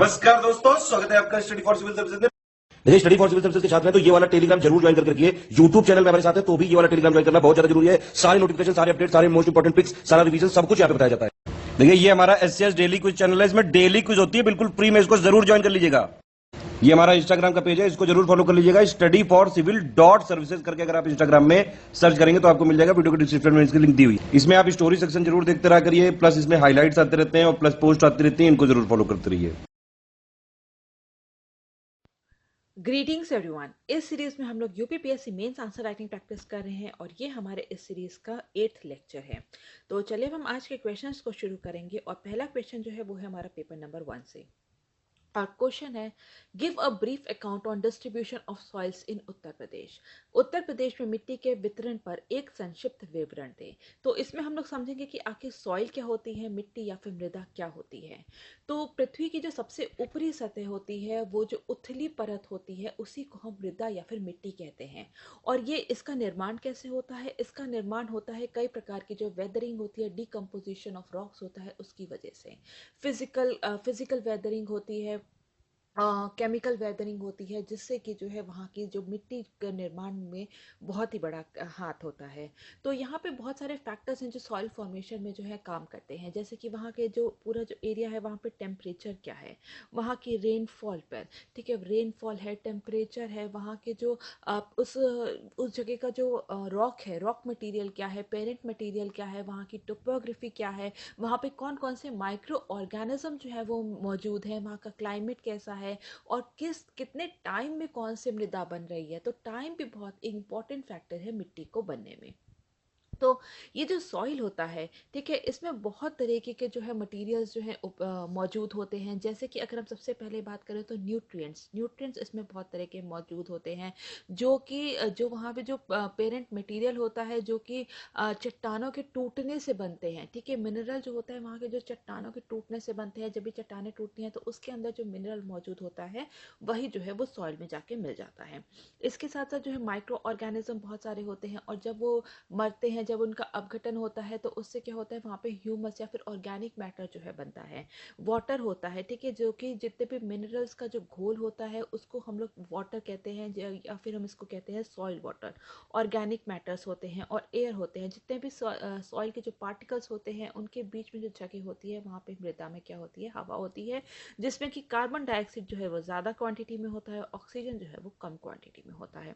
नमस्कार दोस्तों, स्वागत है आपका स्टडी फॉर सिविल सर्विसेज में। देखिए, स्टडी फॉर सिविल सर्विसेज के छात्र हैं तो ये वाला टेलीग्राम जरूर ज्वाइन करके रखिए। यूट्यूब चैनल में हमारे साथ है तो भी ये वाला टेलीग्राम ज्वाइन करना बहुत ज्यादा जरूरी है। सारे नोटिफिकेशन, सारे अपडेट, सारे मोस्ट इंपोर्टेंट पिक्स, सारा रिवीजन सब कुछ यहाँ पे बताया जाता है। देखिए, ये हमारा एससीएस डेली क्विज चैनल है, इसमें डेली क्विज होती है, बिल्कुल फ्री में, इसको जरूर ज्वाइन कर लीजिएगा। ये हमारा इंस्टाग्राम का पेज है, इसको जरूर फॉलो कर लीजिएगा। Study for civil dot services करके अगर आप इंस्टाग्राम में सर्च करेंगे तो आपको मिल जाएगा। वीडियो के डिस्क्रिप्शन में इसकी लिंक दी हुई। इसमें आप स्टोरी सेक्शन जरूर देखते रहा करिए, प्लस इसमें हाईलाइट्स आते रहते हैं और प्लस पोस्ट आती रहती है, इनको जरूर फॉलो करते रहिए। Greetings everyone. इस सीरीज में हम लोग UPPSC mains answer writing practice कर रहे हैं और ये हमारे इस सीरीज का 8th लेक्चर है। तो चलिए हम आज के क्वेश्चंस को शुरू करेंगे और पहला क्वेश्चन जो है वो है हमारा पेपर नंबर 1 से। और क्वेश्चन है, give a brief account on distribution of soils in Uttar Pradesh. Uttar Pradesh में मिट्टी के वितरण पर एक संक्षिप्त विवरण दें। तो इसमें हम लोग समझेंगे कि आखिर सॉइल क्या होती है, मिट्टी या फिर मृदा क्या होती है। तो पृथ्वी की जो सबसे ऊपरी सतह होती है, वो जो उथली परत होती है, उसी को हम मृदा या फिर मिट्टी कहते हैं। और ये इसका निर्माण कैसे होता है? इसका निर्माण होता है कई प्रकार की जो वेदरिंग होती है, डिकम्पोजिशन ऑफ रॉक्स होता है, उसकी वजह से। फिजिकल वेदरिंग होती है, केमिकल वेदरिंग होती है, जिससे कि जो है वहाँ की जो मिट्टी के निर्माण में बहुत ही बड़ा हाथ होता है। तो यहाँ पे बहुत सारे फैक्टर्स हैं जो सॉइल फॉर्मेशन में जो है काम करते हैं, जैसे कि वहाँ के जो पूरा जो एरिया है वहाँ पे टेम्परेचर क्या है, वहाँ की रेनफॉल पर, ठीक है, रेनफॉल है, टेम्परेचर है, वहाँ के जो उस जगह का जो रॉक है, रॉक मटेरियल क्या है, पेरेंट मटेरियल क्या है, वहाँ की टोपोग्राफी क्या है, वहाँ पे कौन कौन से माइक्रो ऑर्गेनिज्म जो है वो मौजूद है, वहाँ का क्लाइमेट कैसा है, और कितने टाइम में कौन से मृदा बन रही है। तो टाइम भी बहुत इंपॉर्टेंट फैक्टर है मिट्टी को बनने में। तो ये जो सॉइल होता है, ठीक है, इसमें बहुत तरीके के जो है मटेरियल्स जो है मौजूद होते हैं। जैसे कि अगर हम सबसे पहले बात करें तो न्यूट्रिएंट्स इसमें बहुत तरह के मौजूद होते हैं, जो कि जो वहाँ पे जो पेरेंट मटेरियल होता है, जो कि चट्टानों के टूटने से बनते हैं, ठीक है। मिनरल जो होता है वहाँ के जो चट्टानों के टूटने से बनते हैं, जब भी चट्टानें टूटती हैं तो उसके अंदर जो मिनरल मौजूद होता है वही जो है वो सॉइल में जाके मिल जाता है। इसके साथ साथ जो है माइक्रो ऑर्गेनिज्म बहुत सारे होते हैं, और जब वो मरते हैं, जब उनका अपघटन होता है, तो उससे क्या होता है, वहाँ पे ह्यूमस या फिर ऑर्गेनिक मैटर जो है बनता है। वाटर होता है, ठीक है, जो कि जितने भी मिनरल्स का जो घोल होता है उसको हम लोग वाटर कहते हैं, या फिर हम इसको कहते हैं सॉइल वाटर। ऑर्गेनिक मैटर्स होते हैं और एयर होते हैं, जितने भी सॉइल के जो पार्टिकल्स होते हैं उनके बीच में जो जगह होती है वहाँ पे मृदा में क्या होती है, हवा होती है, जिसमें कि कार्बन डाइऑक्साइड जो है वो ज़्यादा क्वांटिटी में होता है, ऑक्सीजन जो है वो कम क्वांटिटी में होता है।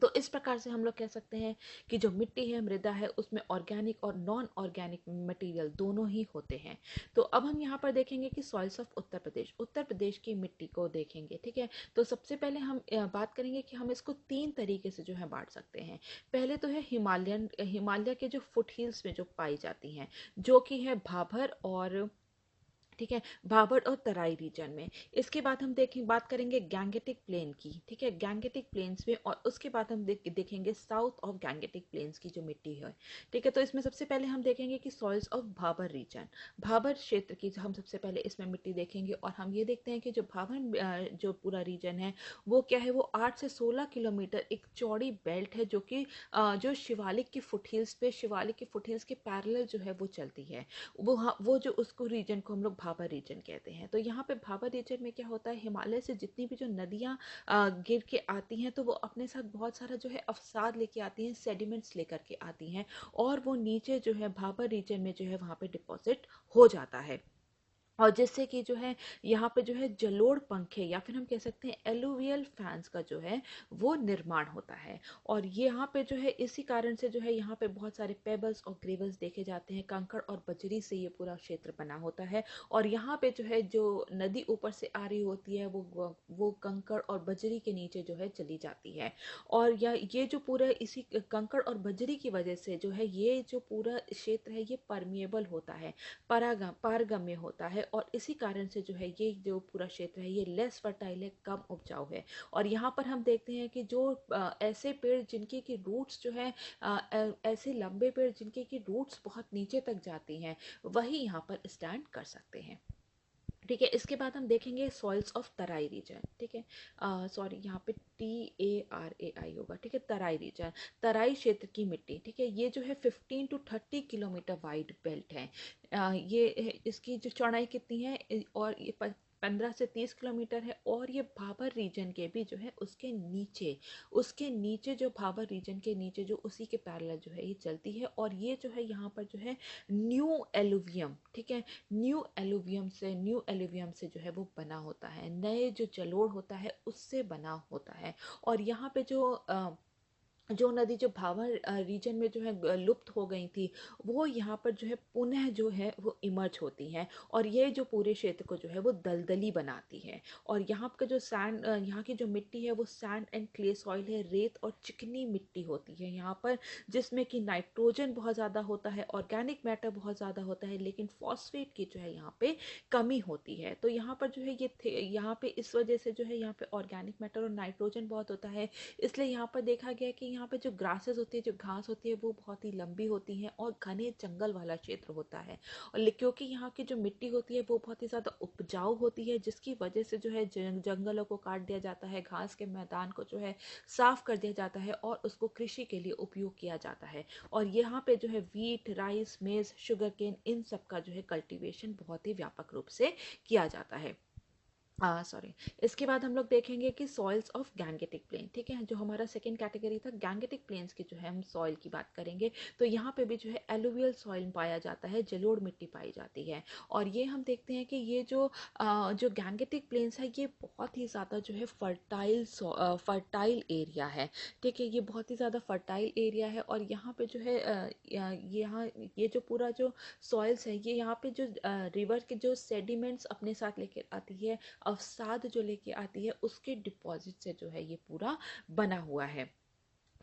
तो इस प्रकार से हम लोग कह सकते हैं कि जो मिट्टी है, मृदा है, उसमें ऑर्गेनिक और नॉन ऑर्गेनिक मटेरियल दोनों ही होते हैं। तो अब हम यहाँ पर देखेंगे कि सॉइल्स ऑफ उत्तर प्रदेश की मिट्टी को देखेंगे, ठीक है। तो सबसे पहले हम बात करेंगे कि हम इसको 3 तरीके से जो है बांट सकते हैं। पहले तो है हिमालय के जो फुट हिल्स में जो पाई जाती हैं, जो कि है भाबर और, ठीक है, भाबर और तराई रीजन में। इसके बाद हम बात करेंगे गैंगेटिक प्लेन की, ठीक है, गैंगेटिक प्लेन्स में, और उसके बाद हम देखेंगे साउथ ऑफ गैंगेटिक प्लेन्स की जो मिट्टी है, ठीक है। तो इसमें सबसे पहले हम देखेंगे कि soils of Bhabar region, Bhabar क्षेत्र की हम सबसे पहले इसमें मिट्टी देखेंगे। और हम ये देखते हैं कि जो भाबर जो पूरा रीजन है वो क्या है, वो 8 से 16 किलोमीटर एक चौड़ी बेल्ट है, जो कि जो शिवालिक की फुटहिल्स के पैरेलल जो है वो चलती है। वो जो उसको रीजन को हम लोग भाबर रीजन कहते हैं। तो यहाँ पे भाबर रीजन में क्या होता है, हिमालय से जितनी भी जो नदियाँ गिर के आती हैं, तो वो अपने साथ बहुत सारा जो है अवसाद लेके आती हैं, सेडिमेंट्स लेकर के आती हैं, और वो नीचे जो है भाबर रीजन में जो है वहाँ पे डिपॉजिट हो जाता है। और जिससे कि जो है यहाँ पे जो है जलोढ़ पंखे, या फिर हम कह सकते हैं एलुवियल फैंस का जो है वो निर्माण होता है। और ये यहाँ पे जो है इसी कारण से जो है यहाँ पे बहुत सारे पेबल्स और ग्रेवल्स देखे जाते हैं, कंकड़ और बजरी से ये पूरा क्षेत्र बना होता है। और यहाँ पे जो है जो नदी ऊपर से आ रही होती है वो कंकड़ और बजरी के नीचे जो है चली जाती है। और ये जो पूरा इसी कंकड़ और बजरी की वजह से जो है ये जो पूरा क्षेत्र है ये परमिएबल होता है, पारगम्य होता है, और इसी कारण से जो है ये जो पूरा क्षेत्र है ये लेस फर्टाइल है, कम उपजाऊ है। और यहाँ पर हम देखते हैं कि जो ऐसे पेड़ जिनके की रूट्स जो है ऐसे लंबे पेड़ जिनके की रूट्स बहुत नीचे तक जाती हैं, वही यहाँ पर स्टैंड कर सकते हैं, ठीक है। इसके बाद हम देखेंगे सॉइल्स ऑफ तराई रीजन, ठीक है, सॉरी यहाँ पे TARAI होगा, ठीक है, तराई रीजन, तराई क्षेत्र की मिट्टी, ठीक है। ये जो है 15 to 30 किलोमीटर वाइड बेल्ट है। ये इसकी जो चौड़ाई कितनी है, और ये 15 से 30 किलोमीटर है। और ये भाबर रीजन के भी जो है उसके नीचे जो भाबर रीजन के नीचे जो उसी के पैरेलल जो है ये चलती है। और ये जो है यहाँ पर जो है न्यू एलुवियम, ठीक है, न्यू एलुवियम से जो है वो बना होता है, नए जो जलोढ़ होता है उससे बना होता है। और यहाँ पे जो नदी जो भावर रीजन में जो है लुप्त हो गई थी, वो यहाँ पर जो है पुनः जो है वो इमर्ज होती हैं। और ये जो पूरे क्षेत्र को जो है वो दलदली बनाती है। और यहाँ का जो सैंड, यहाँ की जो मिट्टी है वो सैंड एंड क्ले सॉइल है, रेत और चिकनी मिट्टी होती है यहाँ पर, जिसमें कि नाइट्रोजन बहुत ज़्यादा होता है, ऑर्गेनिक मैटर बहुत ज़्यादा होता है, लेकिन फॉस्फेट की जो है यहाँ पे कमी होती है। तो यहाँ पर जो है यहाँ पे इस वजह से जो है यहाँ पे ऑर्गेनिक मैटर और नाइट्रोजन बहुत होता है, इसलिए यहाँ पर देखा गया कि यहाँ पे जो ग्रासेस होती है, जो घास होती है, वो बहुत ही लंबी होती है और घने जंगल वाला क्षेत्र होता है। और क्योंकि यहाँ की जो मिट्टी होती है वो बहुत ही ज़्यादा उपजाऊ होती है, जिसकी वजह से जो है जंगलों को काट दिया जाता है, घास के मैदान को जो है साफ कर दिया जाता है और उसको कृषि के लिए उपयोग किया जाता है। और यहाँ पे जो है वीट, राइस, मेज, शुगर केन, इन सब का जो है कल्टीवेशन बहुत ही व्यापक रूप से किया जाता है। सॉरी, इसके बाद हम लोग देखेंगे कि सॉइल्स ऑफ गैंगेटिक प्लेन, ठीक है, जो हमारा सेकंड कैटेगरी था गैंगेटिक प्लेन्स की जो है हम सॉइल की बात करेंगे। तो यहाँ पे भी जो है एलुवियल सॉइल पाया जाता है, जलोढ़ मिट्टी पाई जाती है। और ये हम देखते हैं कि ये जो गैंगेटिक प्लेन्स है ये बहुत ही ज़्यादा जो है फर्टाइल एरिया है, ठीक है, ये बहुत ही ज़्यादा फर्टाइल एरिया है। और यहाँ पे जो है यहाँ ये जो पूरा जो सॉइल्स है ये यहाँ पे जो रिवर के जो सेडिमेंट्स अपने साथ लेकर आती है, अवसाद जो लेके आती है, उसके डिपॉजिट से जो है ये पूरा बना हुआ है।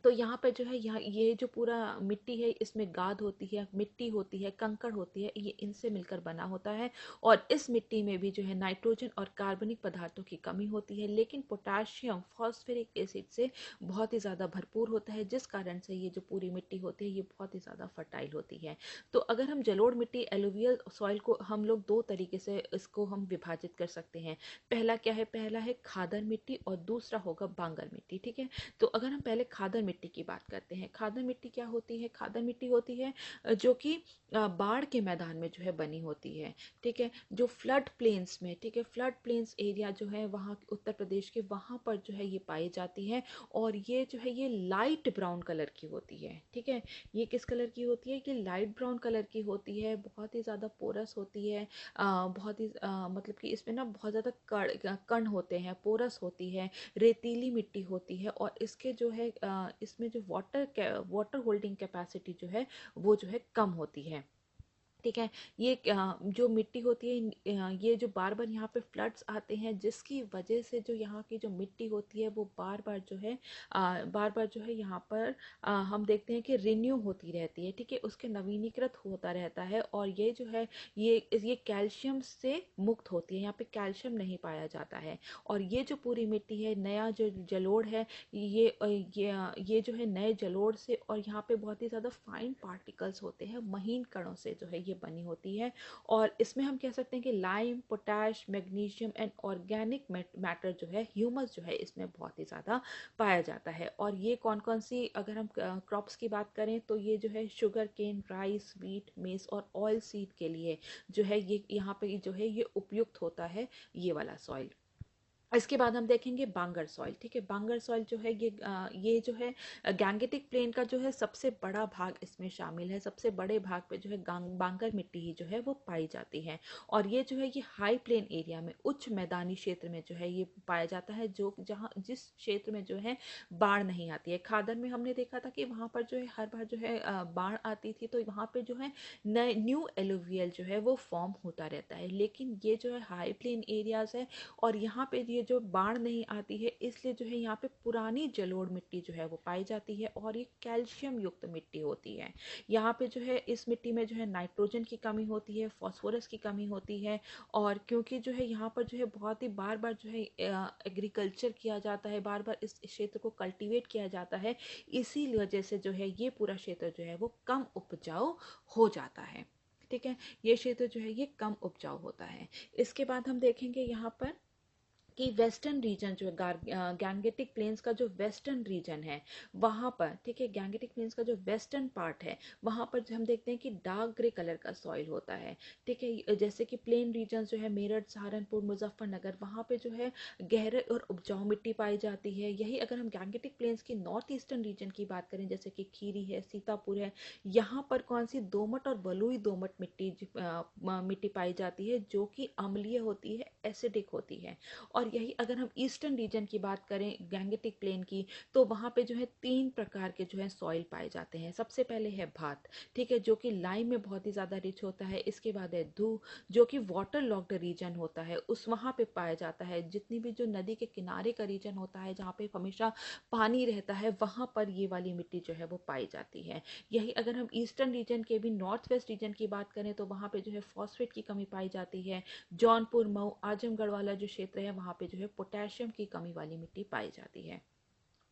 तो यहाँ पे जो है यहाँ ये जो पूरा मिट्टी है इसमें गाद होती है, मिट्टी होती है, कंकड़ होती है, ये इनसे मिलकर बना होता है। और इस मिट्टी में भी जो है नाइट्रोजन और कार्बनिक पदार्थों की कमी होती है, लेकिन पोटाशियम, फॉस्फेरिक एसिड से बहुत ही ज़्यादा भरपूर होता है, जिस कारण से ये जो पूरी मिट्टी होती है ये बहुत ही ज़्यादा फर्टाइल होती है। तो अगर हम जलोढ़ मिट्टी, एलुवियल सॉइल को हम लोग दो तरीके से इसको हम विभाजित कर सकते हैं। पहला क्या है, पहला है खादर मिट्टी और दूसरा होगा बांगर मिट्टी, ठीक है। तो अगर हम पहले खादर मिट्टी की बात करते हैं, खादर मिट्टी क्या होती है, खादर मिट्टी होती है जो कि बाढ़ के मैदान में जो है बनी होती है, ठीक है, जो फ्लड प्लेन्स में, ठीक है, फ्लड प्लेन्स एरिया जो है वहाँ उत्तर प्रदेश के वहाँ पर जो है ये पाई जाती है। और ये जो है ये लाइट ब्राउन कलर की होती है, ठीक है, ये किस कलर की होती है कि लाइट ब्राउन कलर की होती है, बहुत ही ज़्यादा पोरस होती है, बहुत ही मतलब कि इसमें ना बहुत ज़्यादा कण होते हैं, पोरस होती है, रेतीली मिट्टी होती है। और इसके जो है इसमें जो वाटर होल्डिंग कैपेसिटी जो है वो जो है कम होती है, ठीक है। ये जो मिट्टी होती है ये जो बार बार यहाँ पे फ्लड्स आते हैं, जिसकी वजह से जो यहाँ की जो मिट्टी होती है वो बार बार जो है यहाँ पर हम देखते हैं कि रिन्यू होती रहती है, ठीक है, उसके नवीनीकृत होता रहता है। और ये जो है ये कैल्शियम से मुक्त होती है, यहाँ पे कैल्शियम नहीं पाया जाता है। और ये जो पूरी मिट्टी है, नया जो जलोढ़ है, ये जो है नए जलोढ़ से और यहाँ पे बहुत ही ज़्यादा फाइन पार्टिकल्स होते हैं, महीन कणों से जो है ये बनी होती है। और इसमें हम कह सकते हैं कि lime, potash, magnesium and organic matter जो है, ह्यूमस जो है इसमें बहुत ही ज़्यादा पाया जाता है। और ये कौन कौन सी, अगर हम क्रॉप्स की बात करें तो ये जो है शुगर केन, राइस, व्हीट, मेज और ऑयल सीड के लिए जो है ये यहाँ पे जो है ये उपयुक्त होता है, ये वाला सॉइल। इसके बाद हम देखेंगे बांगर सॉइल, ठीक है, बांगर सॉइल जो है ये जो है गैंगेटिक प्लेन का जो है सबसे बड़ा भाग इसमें शामिल है, सबसे बड़े भाग पे जो है बांगर मिट्टी ही जो है वो पाई जाती है। और ये जो है ये हाई प्लेन एरिया में, उच्च मैदानी क्षेत्र में जो है ये पाया जाता है, जो जिस क्षेत्र में जो है बाढ़ नहीं आती है। खादर में हमने देखा था कि वहाँ पर जो है हर बार जो है बाढ़ आती थी, तो वहाँ पे जो है नए न्यू एलुवियल जो है वो फॉर्म होता रहता है। लेकिन ये जो है हाई प्लेन एरियाज है और यहाँ पे ये जो बाढ़ नहीं आती है, इसलिए जो है यहाँ पे पुरानी जलोढ़ मिट्टी जो है वो पाई जाती है और ये कैल्शियम युक्त मिट्टी होती है। यहाँ पे जो है इस मिट्टी में जो है नाइट्रोजन की कमी होती है, फास्फोरस की कमी होती है। और क्योंकि जो है यहाँ पर जो है बहुत ही बार बार जो है एग्रीकल्चर किया जाता है, बार बार इस क्षेत्र को कल्टीवेट किया जाता है, इसी वजह से जो है ये पूरा क्षेत्र जो है वो कम उपजाऊ हो जाता है, ठीक है, ये क्षेत्र जो है ये कम उपजाऊ होता है। इसके बाद हम देखेंगे यहाँ पर कि वेस्टर्न रीजन जो है गैंगेटिक प्लेन्स का जो वेस्टर्न रीजन है वहाँ पर, ठीक है, गैंगेटिक प्लेन्स का जो वेस्टर्न पार्ट है वहाँ पर हम देखते हैं कि डार्क ग्रे कलर का सॉइल होता है, ठीक है। जैसे कि प्लेन रीजन जो है मेरठ, सहारनपुर, मुजफ्फरनगर, वहाँ पे जो है गहरे और उपजाऊ मिट्टी पाई जाती है। यही अगर हम गैंगेटिक प्लेन्स की नॉर्थ ईस्टर्न रीजन की बात करें, जैसे कि खीरी है, सीतापुर है, यहाँ पर कौन सी दोमट और बलुई दोमट मिट्टी पाई जाती है जो कि अम्लीय होती है, एसिडिक होती है। और यही अगर हम ईस्टर्न रीजन की बात करें गैंगेटिक प्लेन की, तो वहाँ पे जो है 3 प्रकार के जो है सॉइल पाए जाते हैं। सबसे पहले है भात, ठीक है, जो कि लाइम में बहुत ही ज़्यादा रिच होता है। इसके बाद है धू, जो कि वाटर लॉक्ड रीजन होता है, उस वहाँ पे पाया जाता है। जितनी भी जो नदी के किनारे का रीजन होता है जहाँ पे हमेशा पानी रहता है, वहाँ पर ये वाली मिट्टी जो है वो पाई जाती है। यही अगर हम ईस्टर्न रीजन के भी नॉर्थ वेस्ट रीजन की बात करें तो वहाँ पे जो है फॉस्फेट की कमी पाई जाती है। जौनपुर, मऊ, आजमगढ़ वाला जो क्षेत्र है वहाँ पे जो है पोटेशियम की कमी वाली मिट्टी पाई जाती है।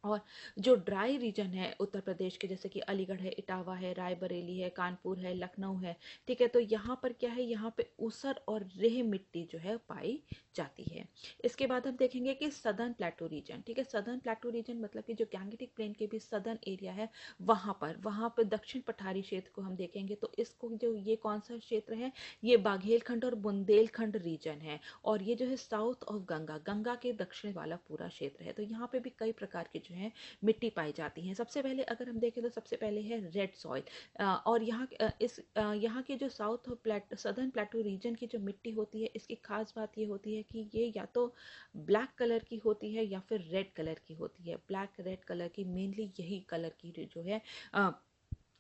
और जो ड्राई रीजन है उत्तर प्रदेश के, जैसे कि अलीगढ़ है, इटावा है, रायबरेली है, कानपुर है, लखनऊ है, ठीक है, तो यहाँ पर क्या है, यहाँ पे ऊसर और रेह मिट्टी जो है पाई जाती है। इसके बाद हम देखेंगे कि सदर्न प्लेटू रीजन, ठीक है, सदर्न प्लेटू रीजन मतलब कि जो गैंगेटिक प्लेन के भी सदर्न एरिया है वहाँ पर दक्षिण पठारी क्षेत्र को हम देखेंगे तो इसको जो ये कौन सा क्षेत्र है, ये बाघेलखंड और बुंदेलखंड रीजन है। और ये जो है साउथ ऑफ गंगा, गंगा के दक्षिण वाला पूरा क्षेत्र है। तो यहाँ पे भी कई प्रकार के जो है मिट्टी पाई जाती है। सबसे पहले अगर हम देखें तो सबसे पहले है रेड सॉइल। और यहाँ के जो सदर्न प्लेटू रीजन की जो मिट्टी होती है, इसकी खास बात ये होती है कि ये या तो ब्लैक कलर की होती है या फिर रेड कलर की होती है। ब्लैक रेड कलर की, मेनली यही कलर की जो है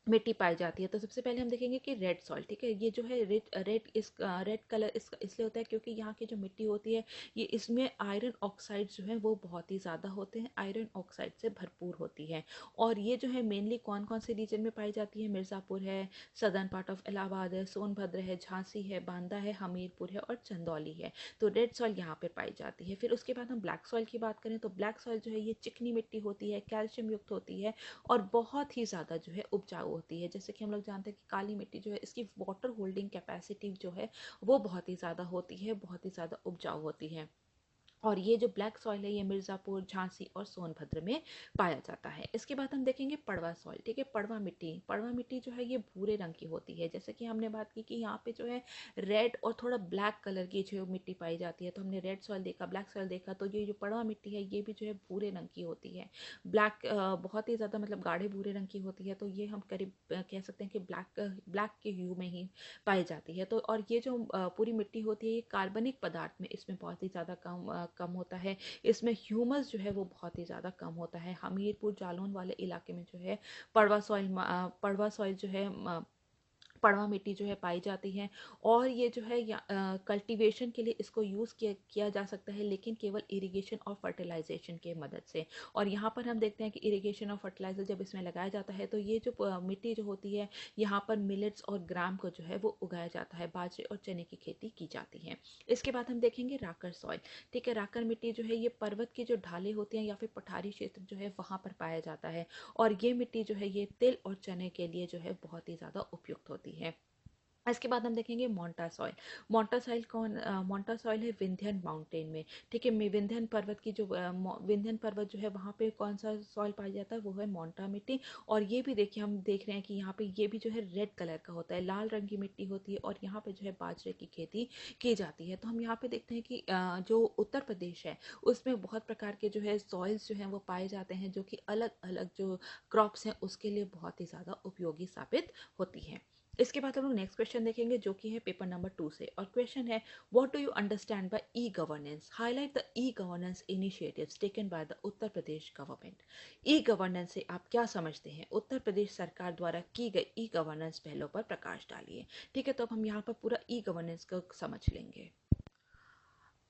मिट्टी पाई जाती है। तो सबसे पहले हम देखेंगे कि रेड सॉइल, ठीक है, ये जो है रेड कलर इसलिए होता है क्योंकि यहाँ की जो मिट्टी होती है ये इसमें आयरन ऑक्साइड जो है वो बहुत ही ज़्यादा होते हैं, आयरन ऑक्साइड से भरपूर होती है। और ये जो है मेनली कौन कौन से रीजन में पाई जाती है, मिर्ज़ापुर है, सदर्न पार्ट ऑफ इलाहाबाद है, सोनभद्र है, झांसी है, बांदा है, हमीरपुर है और चंदौली है। तो रेड सॉइल यहाँ पे पाई जाती है। फिर उसके बाद हम ब्लैक सॉइल की बात करें तो ब्लैक सॉइल जो है ये चिकनी मिट्टी होती है, कैल्शियम युक्त होती है और बहुत ही ज़्यादा जो है उपजाऊ होती है। जैसे कि हम लोग जानते हैं कि काली मिट्टी जो है इसकी वाटर होल्डिंग कैपेसिटी जो है वो बहुत ही ज़्यादा होती है, बहुत ही ज़्यादा उपजाऊ होती है। और ये जो ब्लैक सॉइल है ये मिर्ज़ापुर, झांसी और सोनभद्र में पाया जाता है। इसके बाद हम देखेंगे पड़वा सॉइल, ठीक है, पड़वा मिट्टी जो है ये भूरे रंग की होती है। जैसे कि हमने बात की कि यहाँ पे जो है रेड और थोड़ा ब्लैक कलर की जो मिट्टी पाई जाती है, तो हमने रेड सॉइल देखा, ब्लैक सॉइल देखा, तो ये जो पड़वा मिट्टी है ये भी जो है भूरे रंग की होती है। बहुत ही ज़्यादा मतलब गाढ़े भूरे रंग की होती है, तो ये हम करीब कह सकते हैं कि ब्लैक के ह्यू में ही पाई जाती है। तो और ये जो पूरी मिट्टी होती है ये कार्बनिक पदार्थ में इसमें बहुत ही ज़्यादा कम होता है। इसमें ह्यूमस जो है वो बहुत ही ज़्यादा कम होता है। हमीरपुर, जालौन वाले इलाके में जो है पड़वा सॉइल जो है पड़वा मिट्टी जो है पाई जाती है। और ये जो है कल्टीवेशन के लिए इसको यूज़ किया जा सकता है, लेकिन केवल इरिगेशन और फर्टिलाइजेशन के मदद से। और यहाँ पर हम देखते हैं कि इरिगेशन और फर्टिलाइजर जब इसमें लगाया जाता है तो ये जो मिट्टी जो होती है यहाँ पर मिलेट्स और ग्राम को जो है वो उगाया जाता है, बाजरे और चने की खेती की जाती है। इसके बाद हम देखेंगे राकर सॉइल, ठीक है, राकर मिट्टी जो है ये पर्वत की जो ढालें होती हैं या फिर पठारी क्षेत्र जो है वहाँ पर पाया जाता है। और ये मिट्टी जो है ये तिल और चने के लिए जो है बहुत ही ज़्यादा उपयुक्त होती है। इसके बाद हम देखेंगे मोंटा सॉइल है विंध्यन माउंटेन में, ठीक है, विंध्यन पर्वत की जो विंध्यन पर्वत जो है वहाँ पे कौन सा सॉइल पाया जाता है, वो है मोंटा मिट्टी। और ये भी देखिए हम देख रहे हैं कि यहाँ पे ये भी जो है रेड कलर का होता है, लाल रंग की मिट्टी होती है और यहाँ पे जो है बाजरे की खेती की जाती है। तो हम यहाँ पे देखते हैं कि जो उत्तर प्रदेश है उसमें बहुत प्रकार के जो है सॉइल्स जो हैं वो पाए जाते हैं, जो कि अलग अलग जो क्रॉप्स हैं उसके लिए बहुत ही ज़्यादा उपयोगी साबित होती हैं। इसके बाद हम लोग नेक्स्ट क्वेश्चन देखेंगे जो कि है पेपर नंबर 2 से। और क्वेश्चन है what do you understand by e governance, highlight the e governance initiatives taken by the Uttar Pradesh government. E governance से आप क्या समझते हैं, उत्तर प्रदेश सरकार द्वारा की गई ई गवर्नेंस पहलों पर प्रकाश डालिए। ठीक है, तो अब हम यहाँ पर पूरा ई गवर्नेंस को समझ लेंगे।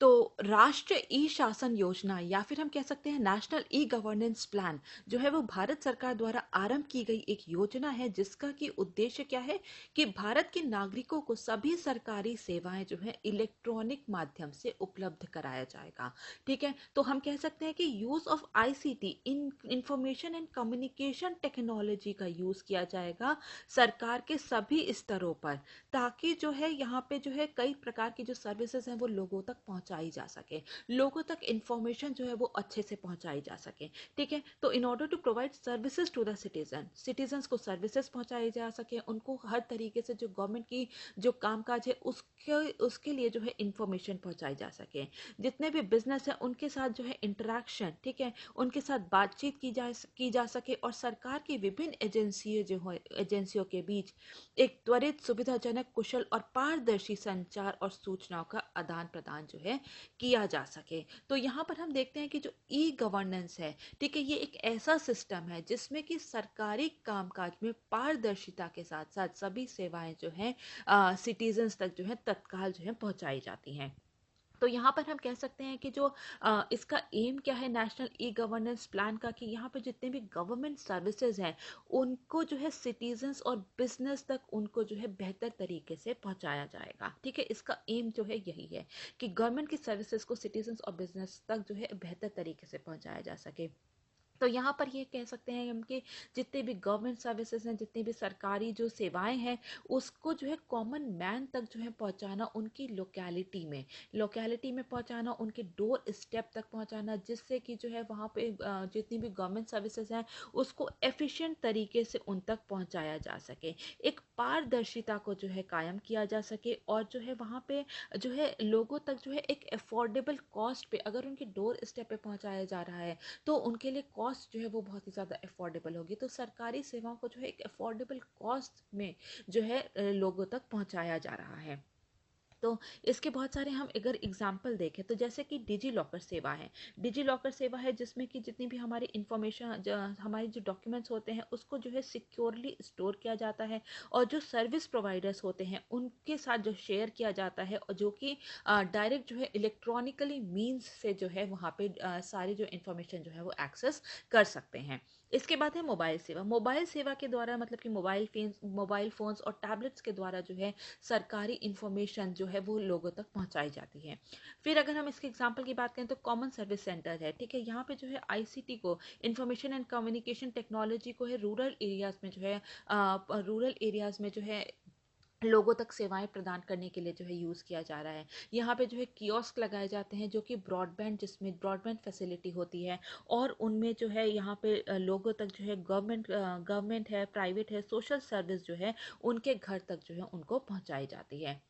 तो राष्ट्रीय ई शासन योजना या फिर हम कह सकते हैं नेशनल ई गवर्नेंस प्लान जो है वो भारत सरकार द्वारा आरंभ की गई एक योजना है, जिसका की उद्देश्य क्या है कि भारत के नागरिकों को सभी सरकारी सेवाएं जो है इलेक्ट्रॉनिक माध्यम से उपलब्ध कराया जाएगा। ठीक है, तो हम कह सकते हैं कि use of ICT in information and communication technology का यूज किया जाएगा सरकार के सभी स्तरों पर, ताकि जो है यहाँ पे जो है कई प्रकार की जो सर्विसेज हैं वो लोगों तक पहुंचाई पहुंचाई जा सके, लोगों तक इंफॉर्मेशन जो है वो अच्छे से पहुंचाई जा सके। ठीक है, तो in order to provide services to the citizens को सर्विसेज पहुंचाई जा सके, उनको हर तरीके से जो गवर्नमेंट की जो कामकाज है उसके लिए जो है इंफॉर्मेशन पहुंचाई जा सके। जितने भी बिजनेस है उनके साथ जो है इंटरेक्शन, ठीक है, उनके साथ बातचीत की जा सके और सरकार की विभिन्न एजेंसियों के बीच एक त्वरित, सुविधाजनक, कुशल और पारदर्शी संचार और सूचनाओं का आदान प्रदान जो है किया जा सके। तो यहाँ पर हम देखते हैं कि जो ई गवर्नेंस है, ठीक है, ये एक ऐसा सिस्टम है जिसमें कि सरकारी कामकाज में पारदर्शिता के साथ साथ सभी सेवाएं जो है सिटीजन्स तक जो है तत्काल जो है पहुंचाई जाती हैं। तो यहाँ पर हम कह सकते हैं कि जो इसका एम क्या है नेशनल ई गवर्नेंस प्लान का, कि यहाँ पर जितने भी गवर्नमेंट सर्विसेज हैं उनको जो है सिटीजन्स और बिजनेस तक उनको जो है बेहतर तरीके से पहुंचाया जाएगा। ठीक है, इसका एम जो है यही है कि गवर्नमेंट की सर्विसेज को सिटीजन्स और बिजनेस तक जो है बेहतर तरीके से पहुंचाया जा सके। तो यहाँ पर ये कह सकते हैं हम कि जितने भी गवर्नमेंट सर्विसेज हैं, जितनी भी सरकारी जो सेवाएं हैं, उसको जो है कॉमन मैन तक जो है पहुँचाना, उनकी लोकेलिटी में पहुँचाना, उनके डोर स्टेप तक पहुँचाना, जिससे कि जो है वहाँ पे जितनी भी गवर्नमेंट सर्विसेज हैं उसको एफिशिएंट तरीके से उन तक पहुँचाया जा सके, एक पारदर्शिता को जो है कायम किया जा सके और जो है वहाँ पे जो है लोगों तक जो है एक अफोर्डेबल कॉस्ट पे, अगर उनके डोर स्टेप पे पहुँचाया जा रहा है तो उनके लिए कॉस्ट जो है वो बहुत ही ज़्यादा अफोर्डेबल होगी। तो सरकारी सेवाओं को जो है एक अफोर्डेबल कॉस्ट में जो है लोगों तक पहुंचाया जा रहा है। तो इसके बहुत सारे हम अगर एग्जाम्पल देखें तो जैसे कि डिजी लॉकर सेवा है जिसमें कि जितनी भी हमारी इंफॉर्मेशन, हमारी जो डॉक्यूमेंट्स होते हैं उसको जो है सिक्योरली स्टोर किया जाता है और जो सर्विस प्रोवाइडर्स होते हैं उनके साथ जो शेयर किया जाता है और जो कि डायरेक्ट जो है इलेक्ट्रॉनिकली मीन्स से जो है वहाँ पे सारी जो इंफॉर्मेशन जो है वो एक्सेस कर सकते हैं। इसके बाद है मोबाइल सेवा के द्वारा, मतलब कि मोबाइल फोन्स और टैबलेट्स के द्वारा जो है सरकारी इंफॉर्मेशन जो है वो लोगों तक पहुंचाई जाती है। फिर अगर हम इसके एग्जांपल की बात करें तो कॉमन सर्विस सेंटर है, ठीक है, यहाँ पे जो है आईसीटी को, इंफॉर्मेशन एंड कम्युनिकेशन टेक्नोलॉजी को है रूरल एरियाज में जो है लोगों तक सेवाएं प्रदान करने के लिए जो है यूज़ किया जा रहा है। यहाँ पे जो है कियोस्क लगाए जाते हैं जो कि जिसमें ब्रॉडबैंड फैसिलिटी होती है और उनमें जो है यहाँ पे लोगों तक जो है गवर्नमेंट है, प्राइवेट है, सोशल सर्विस जो है उनके घर तक जो है उनको पहुँचाई जाती है।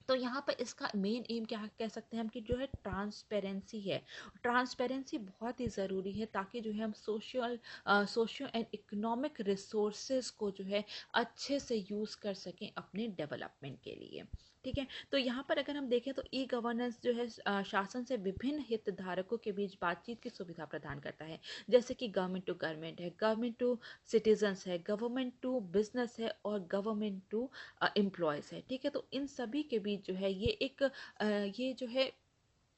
तो यहाँ पर इसका मेन एम क्या कह सकते हैं हम कि जो है ट्रांसपेरेंसी बहुत ही ज़रूरी है ताकि जो है हम सोशियो एंड इकोनॉमिक रिसोर्सेज को जो है अच्छे से यूज़ कर सकें अपने डेवलपमेंट के लिए। ठीक है, तो यहाँ पर अगर हम देखें तो ई गवर्नेंस जो है शासन से विभिन्न हितधारकों के बीच बातचीत की सुविधा प्रदान करता है, जैसे कि गवर्नमेंट टू गवर्नमेंट है, गवर्नमेंट टू सिटीजन्स है, गवर्नमेंट टू बिजनेस है और गवर्नमेंट टू एम्प्लॉयज़ है। ठीक है, तो इन सभी के बीच जो है ये जो है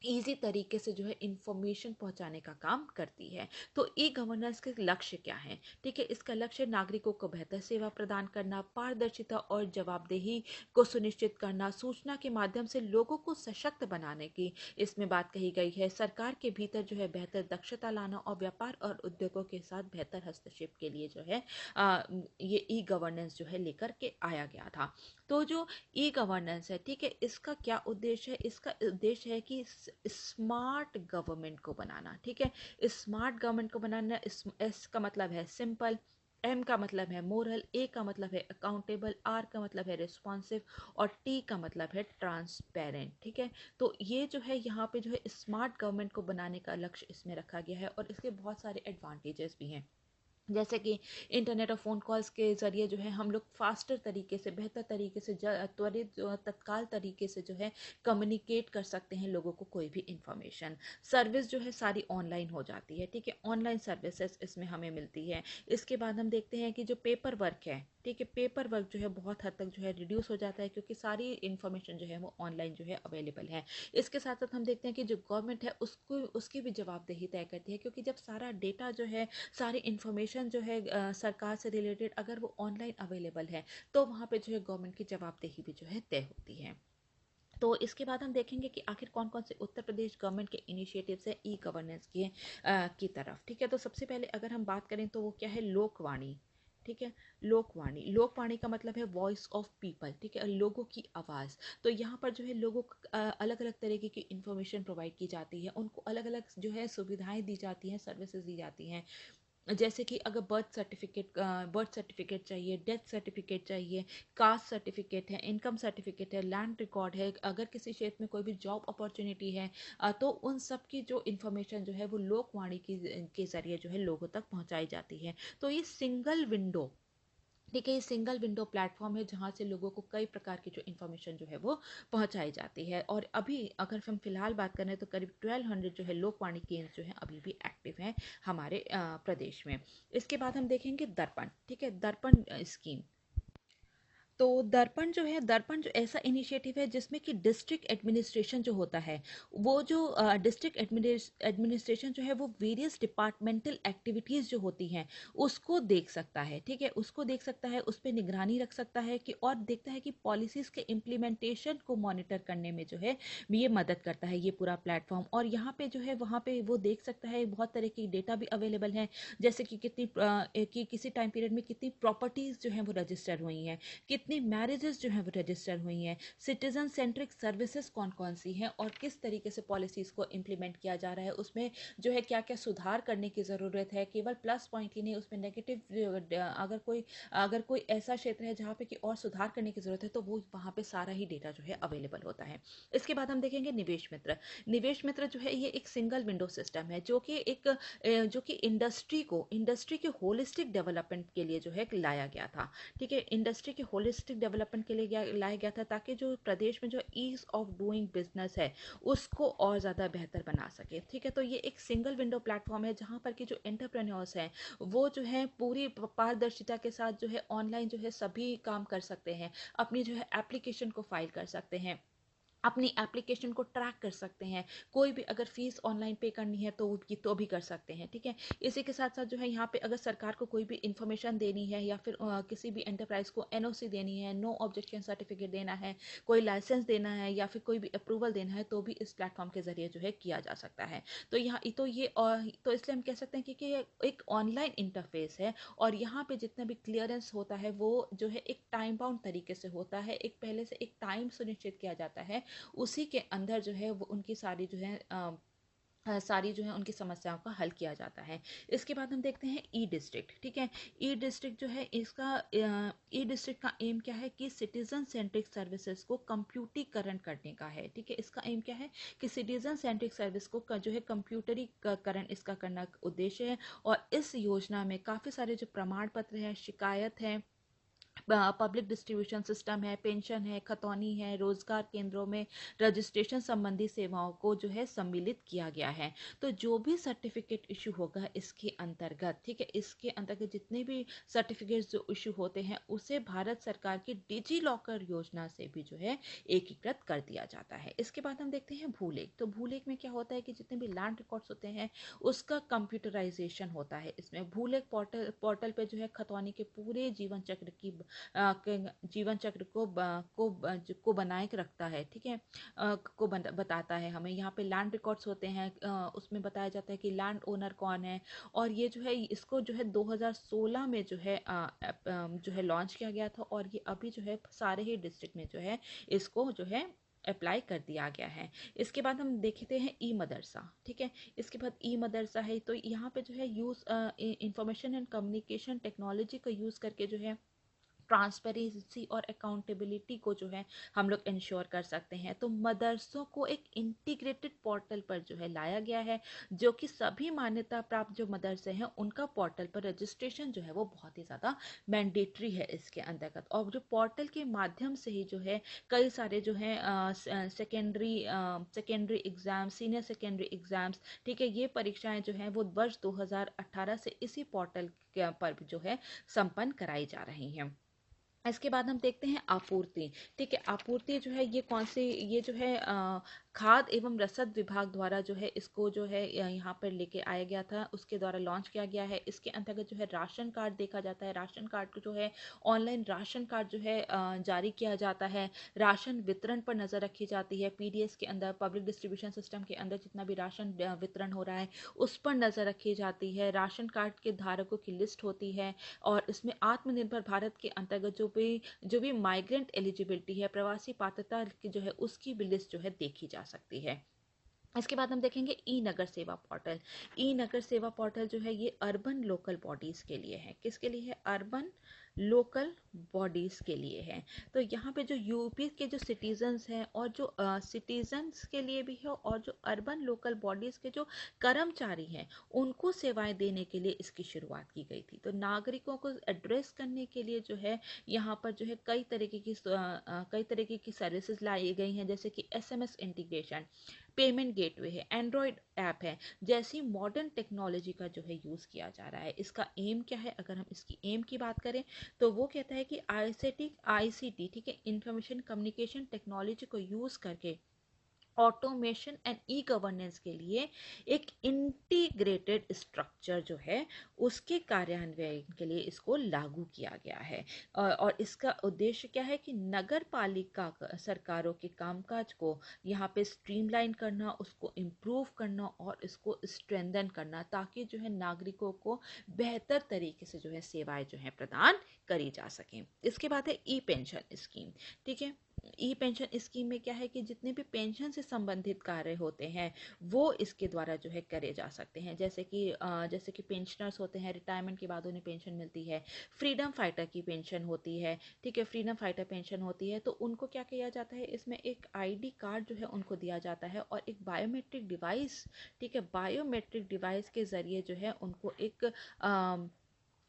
ईजी तरीके से जो है इंफॉर्मेशन पहुंचाने का काम करती है। तो ई गवर्नेंस के लक्ष्य क्या है? ठीक है, इसका लक्ष्य नागरिकों को बेहतर सेवा प्रदान करना, पारदर्शिता और जवाबदेही को सुनिश्चित करना, सूचना के माध्यम से लोगों को सशक्त बनाने की इसमें बात कही गई है, सरकार के भीतर जो है बेहतर दक्षता लाना और व्यापार और उद्योगों के साथ बेहतर हस्तक्षेप के लिए जो है ये ई गवर्नेंस जो है लेकर के आया गया था। तो जो ई गवर्नेंस है, ठीक है, इसका क्या उद्देश्य है? इसका उद्देश्य है कि स्मार्ट गवर्नमेंट को बनाना। ठीक है, स्मार्ट गवर्नमेंट को बनाना। एस का मतलब है सिंपल, एम का मतलब है मोरल, ए का मतलब है अकाउंटेबल, आर का मतलब है रिस्पॉन्सिव और टी का मतलब है ट्रांसपेरेंट। ठीक है, तो ये जो है यहाँ पे जो है स्मार्ट गवर्नमेंट को बनाने का लक्ष्य इसमें रखा गया है और इसके बहुत सारे एडवांटेजेस भी हैं, जैसे कि इंटरनेट और फ़ोन कॉल्स के ज़रिए जो है हम लोग फास्टर तरीके से, बेहतर तरीके से, त्वरित तत्काल तरीके से जो है कम्युनिकेट कर सकते हैं लोगों को कोई भी इंफॉर्मेशन। सर्विस जो है सारी ऑनलाइन हो जाती है। ठीक है, ऑनलाइन सर्विसेज इसमें हमें मिलती है। इसके बाद हम देखते हैं कि जो पेपर वर्क है, ठीक है, पेपर वर्क जो है बहुत हद तक जो है रिड्यूस हो जाता है क्योंकि सारी इन्फॉर्मेशन जो है वो ऑनलाइन जो है अवेलेबल है। इसके साथ साथ हम देखते हैं कि जो गवर्नमेंट है उसकी भी जवाबदेही तय करती है, क्योंकि जब सारा डेटा जो है, सारी इन्फॉर्मेशन जो है सरकार से रिलेटेड अगर वो ऑनलाइन अवेलेबल है तो वहाँ पे जो है गवर्नमेंट की जवाबदेही भी जो है तय होती है। तो इसके बाद हम देखेंगे कि आखिर कौन कौन से उत्तर प्रदेश गवर्नमेंट के इनिशिएटिव्स है ई गवर्नेंस की तरफ। ठीक है, तो सबसे पहले अगर हम बात करें तो वो क्या है, लोकवाणी। ठीक है। लोकवाणी, लोकवाणी का मतलब है वॉइस ऑफ पीपल, ठीक है, लोगों की आवाज़। तो यहाँ पर जो है लोगों को अलग अलग तरीके की इंफॉर्मेशन प्रोवाइड की जाती है, उनको अलग अलग जो है सुविधाएं दी जाती हैं, सर्विसेज दी जाती हैं। जैसे कि अगर बर्थ सर्टिफिकेट चाहिए, डेथ सर्टिफिकेट चाहिए, कास्ट सर्टिफिकेट है, इनकम सर्टिफिकेट है, लैंड रिकॉर्ड है, अगर किसी क्षेत्र में कोई भी जॉब अपॉर्चुनिटी है, तो उन सब की जो इन्फॉर्मेशन जो है वो लोकवाणी के ज़रिए जो है लोगों तक पहुंचाई जाती है। तो ये सिंगल विंडो, ठीक है, ये सिंगल विंडो प्लेटफॉर्म है जहाँ से लोगों को कई प्रकार की जो इन्फॉर्मेशन जो है वो पहुंचाई जाती है। और अभी अगर हम फिलहाल बात करें तो करीब 1200 जो है लोकवाणी केंद्र जो है अभी भी एक्टिव हैं हमारे प्रदेश में। इसके बाद हम देखेंगे दर्पण, ठीक है, दर्पण स्कीम। तो दर्पण जो है, दर्पण जो ऐसा इनिशिएटिव है जिसमें कि डिस्ट्रिक्ट एडमिनिस्ट्रेशन जो होता है, वो जो डिस्ट्रिक्ट एडमिनिस्ट्रेशन जो है वो वेरियस डिपार्टमेंटल एक्टिविटीज़ जो होती हैं उसको देख सकता है, ठीक है, उसको देख सकता है, उस पर निगरानी रख सकता है कि, और देखता है कि पॉलिसीज़ के इम्प्लीमेंटेशन को मॉनिटर करने में जो है ये मदद करता है ये पूरा प्लेटफॉर्म। और यहाँ पे जो है वहाँ पे वो देख सकता है, बहुत तरह की डेटा भी अवेलेबल है, जैसे कि कि किसी टाइम पीरियड में कितनी प्रॉपर्टीज़ जो हैं वो रजिस्टर हुई हैं, कितनी मैरिजेस जो हैं वो रजिस्टर हुई हैं, सिटीजन सेंट्रिक सर्विसेज कौन कौन सी हैं, और किस तरीके से पॉलिसीज को इम्प्लीमेंट किया जा रहा है, उसमें जो है क्या क्या सुधार करने की ज़रूरत है। केवल प्लस पॉइंट ही नहीं, उसमें नेगेटिव अगर कोई ऐसा क्षेत्र है जहाँ पे कि और सुधार करने की ज़रूरत है तो वो वहाँ पे सारा ही डेटा जो है अवेलेबल होता है। इसके बाद हम देखेंगे निवेश मित्र। निवेश मित्र जो है ये एक सिंगल विंडो सिस्टम है जो कि इंडस्ट्री के होलिस्टिक डेवलपमेंट के लिए जो है लाया गया था, ठीक है, इंडस्ट्री के होलिस्टिक डेवलपमेंट के लिए लाया गया था, ताकि जो प्रदेश में जो ईज ऑफ डूइंग बिजनेस है उसको और ज़्यादा बेहतर बना सके, ठीक है। तो ये एक सिंगल विंडो प्लेटफॉर्म है जहाँ पर कि जो एंटरप्रेन्योर्स हैं वो जो है पूरी पारदर्शिता के साथ जो है ऑनलाइन जो है सभी काम कर सकते हैं, अपनी जो है एप्लीकेशन को फाइल कर सकते हैं, अपनी एप्लीकेशन को ट्रैक कर सकते हैं, कोई भी अगर फीस ऑनलाइन पे करनी है तो भी कर सकते हैं, ठीक है। इसी के साथ साथ जो है यहाँ पे अगर सरकार को कोई भी इन्फॉर्मेशन देनी है या फिर किसी भी एंटरप्राइज को एनओसी देनी है, नो ऑब्जेक्शन सर्टिफिकेट देना है, कोई लाइसेंस देना है या फिर कोई भी अप्रूवल देना है, तो भी इस प्लेटफॉर्म के जरिए जो है किया जा सकता है। तो यहाँ तो इसलिए हम कह सकते हैं कि ये एक ऑनलाइन इंटरफेस है, और यहाँ पे जितना भी क्लियरेंस होता है वो जो है एक टाइम बाउंड तरीके से होता है, एक पहले से एक टाइम सुनिश्चित किया जाता है, उसी के अंदर जो है वो उनकी सारी जो है उनकी समस्याओं का हल किया जाता है। इसके बाद हम देखते हैं ई डिस्ट्रिक्ट, ठीक है। ई डिस्ट्रिक्ट जो है ई डिस्ट्रिक्ट का एम क्या है कि सिटीजन सेंट्रिक सर्विसेज को कंप्यूटरीकरण करने का है, ठीक है। इसका एम क्या है कि सिटीजन सेंट्रिक सर्विस को जो है कंप्यूटरीकरण इसका करना उद्देश्य है। और इस योजना में काफ़ी सारे जो प्रमाण पत्र हैं, शिकायत है, पब्लिक डिस्ट्रीब्यूशन सिस्टम है, पेंशन है, खतौनी है, रोजगार केंद्रों में रजिस्ट्रेशन संबंधी सेवाओं को जो है सम्मिलित किया गया है। तो जो भी सर्टिफिकेट इशू होगा इसके अंतर्गत, ठीक है, इसके अंतर्गत जितने भी सर्टिफिकेट्स जो इशू होते हैं उसे भारत सरकार की डिजी लॉकर योजना से भी जो है एकीकृत कर दिया जाता है। इसके बाद हम देखते हैं भूलेख। तो भूलेख में क्या होता है कि जितने भी लैंड रिकॉर्ड्स होते हैं उसका कंप्यूटराइजेशन होता है। इसमें भूलेख पोर्टल पे जो है खतौनी के पूरे जीवन चक्र के जीवन चक्र को बनाए के रखता है, ठीक है, बताता है हमें। यहाँ पे लैंड रिकॉर्ड्स होते हैं, उसमें बताया जाता है कि लैंड ओनर कौन है, और ये जो है इसको जो है 2016 में जो है लॉन्च किया गया था, और ये अभी जो है सारे ही डिस्ट्रिक्ट में जो है इसको जो है अप्लाई कर दिया गया है। इसके बाद हम देखते हैं ई मदरसा, ठीक है। इसके बाद ई मदरसा है, तो यहाँ पे जो है इंफॉर्मेशन एंड कम्युनिकेशन टेक्नोलॉजी का यूज़ करके जो है ट्रांसपेरेंसी और अकाउंटेबिलिटी को जो है हम लोग इंश्योर कर सकते हैं। तो मदरसों को एक इंटीग्रेटेड पोर्टल पर जो है लाया गया है, जो कि सभी मान्यता प्राप्त जो मदरसे हैं उनका पोर्टल पर रजिस्ट्रेशन जो है वो बहुत ही ज़्यादा मैंडेटरी है इसके अंतर्गत। और जो पोर्टल के माध्यम से ही जो है कई सारे जो है secondary exam, senior secondary exams, ठीक है, ये परीक्षाएं जो हैं वो वर्ष 2018 से इसी पोर्टल पर जो है संपन्न कराई जा रही हैं। इसके बाद हम देखते हैं आपूर्ति, ठीक है। आपूर्ति जो है ये कौन सी, ये जो है खाद्य एवं रसद विभाग द्वारा जो है इसको जो है यहाँ पर लेके आया गया था, उसके द्वारा लॉन्च किया गया है। इसके अंतर्गत जो है राशन कार्ड देखा जाता है, राशन कार्ड को जो है ऑनलाइन राशन कार्ड जो है जारी किया जाता है, राशन वितरण पर नज़र रखी जाती है, पीडीएस के अंदर पब्लिक डिस्ट्रीब्यूशन सिस्टम के अंदर जितना भी राशन वितरण हो रहा है उस पर नज़र रखी जाती है, राशन कार्ड के धारकों की लिस्ट होती है और इसमें आत्मनिर्भर भारत के अंतर्गत जो भी माइग्रेंट एलिजिबिलिटी है, प्रवासी पात्रता की जो है उसकी भी लिस्ट जो है देखी जा सकती है। इसके बाद हम देखेंगे ई नगर सेवा पोर्टल। ई नगर सेवा पोर्टल जो है ये अर्बन लोकल बॉडीज के लिए है। किसके लिए है? अर्बन लोकल बॉडीज के लिए है। तो यहाँ पे जो यूपी के जो सिटीजन्स हैं और जो सिटीजन्स के लिए भी है और जो अर्बन लोकल बॉडीज के जो कर्मचारी हैं उनको सेवाएं देने के लिए इसकी शुरुआत की गई थी। तो नागरिकों को एड्रेस करने के लिए जो है यहाँ पर जो है कई तरीके की सर्विसेज लाई गई हैं, जैसे कि एसएमएस इंटीग्रेशन, पेमेंट गेटवे है, एंड्रॉयड ऐप है, जैसी मॉडर्न टेक्नोलॉजी का जो है यूज़ किया जा रहा है। इसका एम क्या है? अगर हम इसकी एम की बात करें तो वो कहता है कि आईसीटी ठीक है, इंफॉर्मेशन कम्युनिकेशन टेक्नोलॉजी को यूज़ करके ऑटोमेशन एंड ई गवर्नेंस के लिए एक इंटीग्रेटेड स्ट्रक्चर जो है उसके कार्यान्वयन के लिए इसको लागू किया गया है। और इसका उद्देश्य क्या है कि नगर पालिका सरकारों के कामकाज को यहाँ पे स्ट्रीमलाइन करना, उसको इम्प्रूव करना और इसको स्ट्रेंथन करना, ताकि जो है नागरिकों को बेहतर तरीके से जो है सेवाएं जो है प्रदान करी जा सकें। इसके बाद है ई पेंशन स्कीम। ठीक है, ई पेंशन स्कीम में क्या है कि जितने भी पेंशन से संबंधित कार्य होते हैं वो इसके द्वारा जो है करे जा सकते हैं, जैसे कि पेंशनर्स होते हैं, रिटायरमेंट के बाद उन्हें पेंशन मिलती है, फ्रीडम फाइटर की पेंशन होती है। ठीक है, फ्रीडम फाइटर पेंशन होती है तो उनको क्या किया जाता है, इसमें एक आईडी कार्ड जो है उनको दिया जाता है और एक बायोमेट्रिक डिवाइस, ठीक है, बायोमेट्रिक डिवाइस के जरिए जो है उनको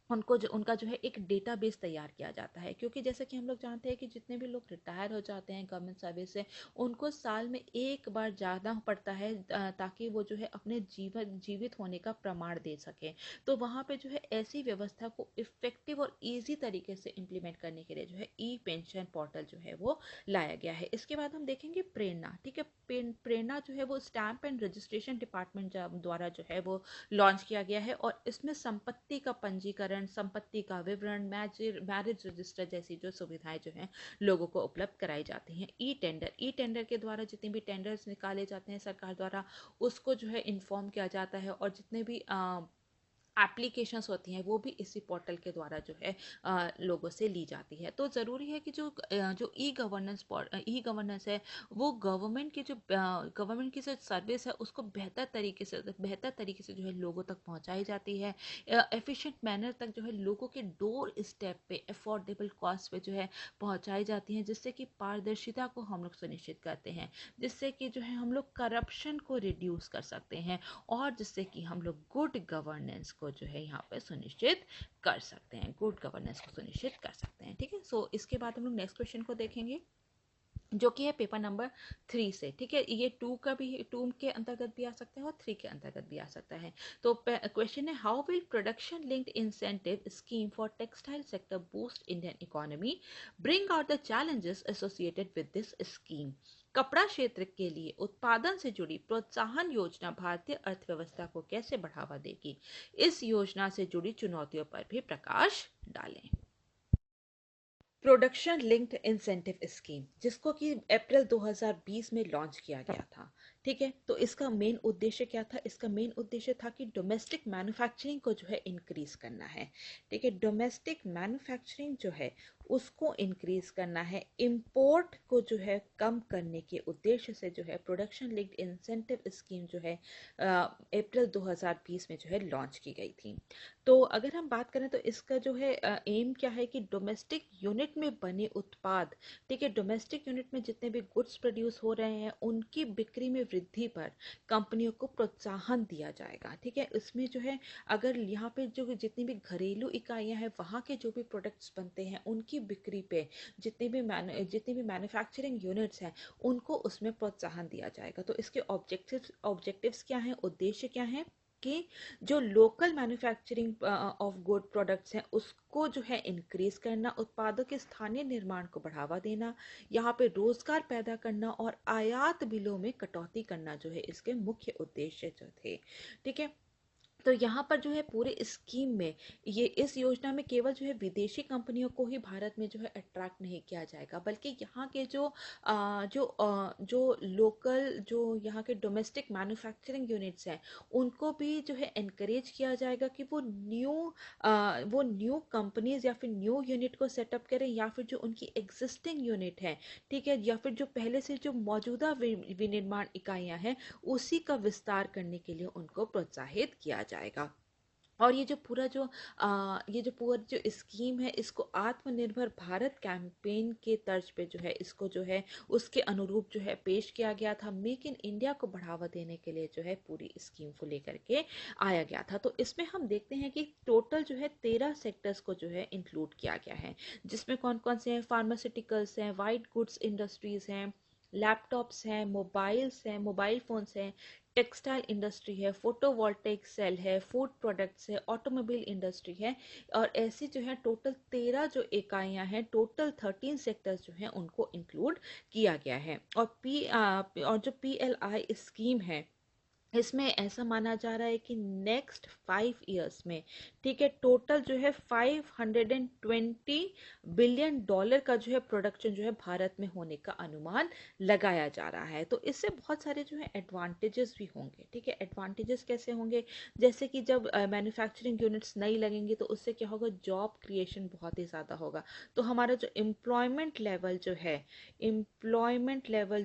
उनका जो है एक डेटाबेस तैयार किया जाता है। क्योंकि जैसे कि हम लोग जानते हैं कि जितने भी लोग रिटायर हो जाते हैं गवर्नमेंट सर्विस से, उनको साल में एक बार जाना पड़ता है ताकि वो जो है अपने जीवित होने का प्रमाण दे सके। तो वहाँ पे जो है ऐसी व्यवस्था को इफेक्टिव और ईजी तरीके से इम्प्लीमेंट करने के लिए जो है ई पेंशन पोर्टल जो है वो लाया गया है। इसके बाद हम देखेंगे प्रेरणा। ठीक है, प्रेरणा जो है वो स्टैंप एंड रजिस्ट्रेशन डिपार्टमेंट द्वारा जो है वो लॉन्च किया गया है और इसमें संपत्ति का पंजीकरण, संपत्ति का विवरण, मैरिज रजिस्टर जैसी जो सुविधाएं जो हैं लोगों को उपलब्ध कराई जाती हैं। ई टेंडर के द्वारा जितने भी टेंडर्स निकाले जाते हैं सरकार द्वारा उसको जो है इन्फॉर्म किया जाता है और जितने भी एप्लीकेशंस होती हैं वो भी इसी पोर्टल के द्वारा जो है लोगों से ली जाती है। तो ज़रूरी है कि जो ई गवर्नेंस है वो गवर्नमेंट की जो सर्विस है उसको बेहतर तरीके से जो है लोगों तक पहुंचाई जाती है, एफिशिएंट मैनर तक जो है लोगों के डोर स्टेप पे अफोर्डेबल कॉस्ट पे जो है पहुंचाई जाती हैं, जिससे कि पारदर्शिता को हम लोग सुनिश्चित करते हैं, जिससे कि जो है हम लोग करप्शन को रिड्यूस कर सकते हैं और जिससे कि हम लोग गुड गवर्नेंस को जो है यहाँ पे सुनिश्चित कर सकते हैं, गुड गवर्नेंस को सुनिश्चित कर सकते हैं। ठीक है, सो इसके बाद हम लोग नेक्स्ट क्वेश्चन को देखेंगे जो कि है पेपर नंबर 3 से। ठीक है, ये 2 के अंतर्गत भी आ सकता है और 3 के अंतर्गत भी आ सकता है। तो क्वेश्चन है, how will production linked incentive scheme for textile sector boost Indian economy, bring out the challenges associated with this scheme. कपड़ा क्षेत्र के लिए उत्पादन से जुड़ी प्रोत्साहन योजना भारतीय अर्थव्यवस्था को कैसे बढ़ावा देगी? इस योजना से जुड़ी चुनौतियों पर भी प्रकाश डालें। प्रोडक्शन लिंक्ड इंसेंटिव स्कीम, जिसको कि अप्रैल 2020 में लॉन्च किया गया था। ठीक है, तो इसका मेन उद्देश्य क्या था? इसका मेन उद्देश्य था कि डोमेस्टिक मैन्युफैक्चरिंग को जो है इंक्रीज करना है। ठीक है, डोमेस्टिक मैन्युफैक्चरिंग जो है उसको इंक्रीज करना है, इंपोर्ट को जो है कम करने के उद्देश्य से जो है प्रोडक्शन लिंक्ड इंसेंटिव स्कीम जो है अप्रैल 2020 में जो है लॉन्च की गई थी। तो अगर हम बात करें तो इसका जो है एम क्या है कि डोमेस्टिक यूनिट में बने उत्पाद, ठीक है, डोमेस्टिक यूनिट में जितने भी गुड्स प्रोड्यूस हो रहे हैं उनकी बिक्री में वृद्धि पर कंपनियों को प्रोत्साहन दिया जाएगा। ठीक है, इसमें जो है अगर यहाँ पे जो जितनी भी घरेलू इकाइयाँ हैं वहाँ के जो भी प्रोडक्ट्स बनते हैं उनकी बिक्री पे जितनी भी मैन्युफैक्चरिंग यूनिट्स हैं उनको उसमें प्रोत्साहन दिया जाएगा। तो इसके ऑब्जेक्टिव्स क्या हैं, उद्देश्य क्या है? कि जो local manufacturing of good products हैं उसको जो है इंक्रीज करना, उत्पादों के स्थानीय निर्माण को बढ़ावा देना, यहाँ पे रोजगार पैदा करना और आयात बिलों में कटौती करना जो है इसके मुख्य उद्देश्य जो थे। ठीक है, तो यहाँ पर जो है पूरे स्कीम में ये इस योजना में केवल जो है विदेशी कंपनियों को ही भारत में जो है अट्रैक्ट नहीं किया जाएगा, बल्कि यहाँ के जो लोकल जो यहाँ के डोमेस्टिक मैन्युफैक्चरिंग यूनिट्स हैं उनको भी जो है एनकरेज किया जाएगा कि वो न्यू कंपनीज या फिर न्यू यूनिट को सेटअप करें, या फिर जो उनकी एग्जिस्टिंग यूनिट है, ठीक है, या फिर जो पहले से जो मौजूदा विनिर्माण इकाइयां हैं उसी का विस्तार करने के लिए उनको प्रोत्साहित किया जाएगा। और ये जो पूरा जो स्कीम है इसको आत्मनिर्भर भारत कैंपेन के तर्ज पे जो है इसको जो है उसके अनुरूप जो है पेश किया गया था। मेक इन इंडिया को बढ़ावा देने के लिए जो है पूरी स्कीम को लेकर के आया गया था। तो इसमें हम देखते हैं कि टोटल जो है 13 सेक्टर्स को जो है इंक्लूड किया गया है, जिसमें कौन कौन से हैं, फार्मास्यूटिकल्स हैं, वाइट गुड्स इंडस्ट्रीज हैं, लैपटॉप्स हैं, मोबाइल फोन्स हैं, टेक्सटाइल इंडस्ट्री है, फोटोवोल्टेइक सेल है, फूड प्रोडक्ट्स है, ऑटोमोबाइल इंडस्ट्री है। और ऐसी जो है टोटल 13 जो इकाइयां हैं, टोटल 13 सेक्टर्स जो हैं उनको इंक्लूड किया गया है। और जो PLI स्कीम है इसमें ऐसा माना जा रहा है कि नेक्स्ट 5 इयर्स में, ठीक है, टोटल जो है $520 बिलियन का जो है प्रोडक्शन जो है भारत में होने का अनुमान लगाया जा रहा है। तो इससे बहुत सारे जो है एडवांटेजेस भी होंगे। ठीक है, एडवांटेजेस कैसे होंगे, जैसे कि जब मैन्युफैक्चरिंग यूनिट्स नहीं लगेंगी तो उससे क्या होगा, जॉब क्रिएशन बहुत ही ज़्यादा होगा। तो हमारा जो एम्प्लॉयमेंट लेवल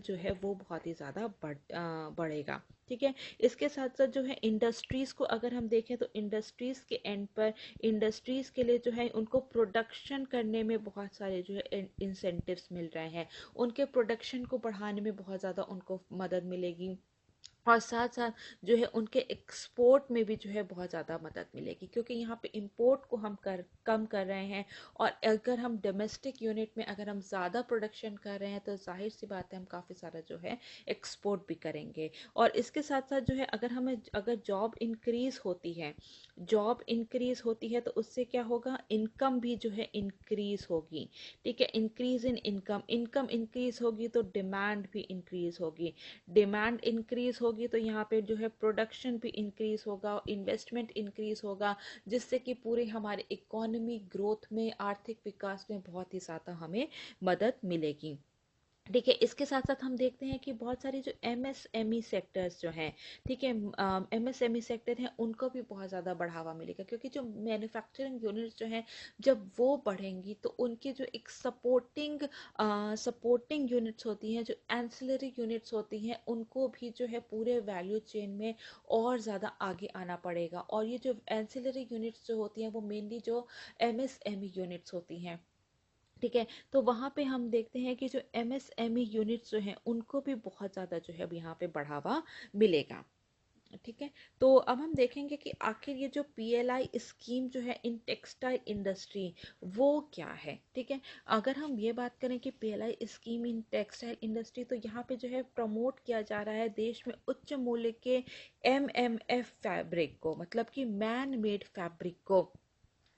जो है वो बहुत ही ज़्यादा बढ़ेगा। ठीक है, इसके साथ साथ जो है इंडस्ट्रीज को अगर हम देखें तो इंडस्ट्रीज के एंड पर इंडस्ट्रीज के लिए जो है उनको प्रोडक्शन करने में बहुत सारे जो है इंसेंटिव्स मिल रहे हैं, उनके प्रोडक्शन को बढ़ाने में बहुत ज़्यादा उनको मदद मिलेगी, और साथ साथ जो है उनके एक्सपोर्ट में भी जो है बहुत ज़्यादा मदद मिलेगी, क्योंकि यहाँ पे इंपोर्ट को हम कम कर रहे हैं। और अगर हम डोमेस्टिक यूनिट में अगर हम ज़्यादा प्रोडक्शन कर रहे हैं तो जाहिर सी बात है हम काफ़ी सारा जो है एक्सपोर्ट भी करेंगे। और इसके साथ साथ जो है अगर जॉब इंक्रीज होती है तो उससे क्या होगा, इनकम भी जो है इंक्रीज होगी। ठीक है, इंक्रीज इन इनकम इंक्रीज होगी तो डिमांड भी इंक्रीज होगी, डिमांड इंक्रीज होगी तो यहाँ पे जो है प्रोडक्शन भी इंक्रीज होगा, इन्वेस्टमेंट इंक्रीज होगा, जिससे कि पूरे हमारे इकोनॉमी ग्रोथ में, आर्थिक विकास में बहुत ही ज़्यादा हमें मदद मिलेगी। ठीक है, इसके साथ साथ हम देखते हैं कि बहुत सारे जो MSME सेक्टर्स जो हैं, ठीक है, MSME सेक्टर हैं उनको भी बहुत ज़्यादा बढ़ावा मिलेगा, क्योंकि जो मैन्युफैक्चरिंग यूनिट्स जो हैं जब वो बढ़ेंगी तो उनकी जो एक सपोर्टिंग यूनिट्स होती हैं, जो एंसिलरी यूनिट्स होती हैं, उनको भी जो है पूरे वैल्यू चेन में और ज़्यादा आगे आना पड़ेगा। और ये जो एंसिलरी यूनिट्स जो होती हैं वो मेनली जो MSME यूनिट्स होती हैं। ठीक है, तो वहाँ पे हम देखते हैं कि जो MSME यूनिट्स जो हैं उनको भी बहुत ज़्यादा जो है अब यहाँ पे बढ़ावा मिलेगा। ठीक है, तो अब हम देखेंगे कि आखिर ये जो PLI स्कीम जो है इन टेक्सटाइल इंडस्ट्री वो क्या है। ठीक है, अगर हम ये बात करें कि PLI scheme in textile industry, तो यहाँ पे जो है प्रमोट किया जा रहा है देश में उच्च मूल्य के MMF फैब्रिक को, मतलब कि मैन मेड फैब्रिक को।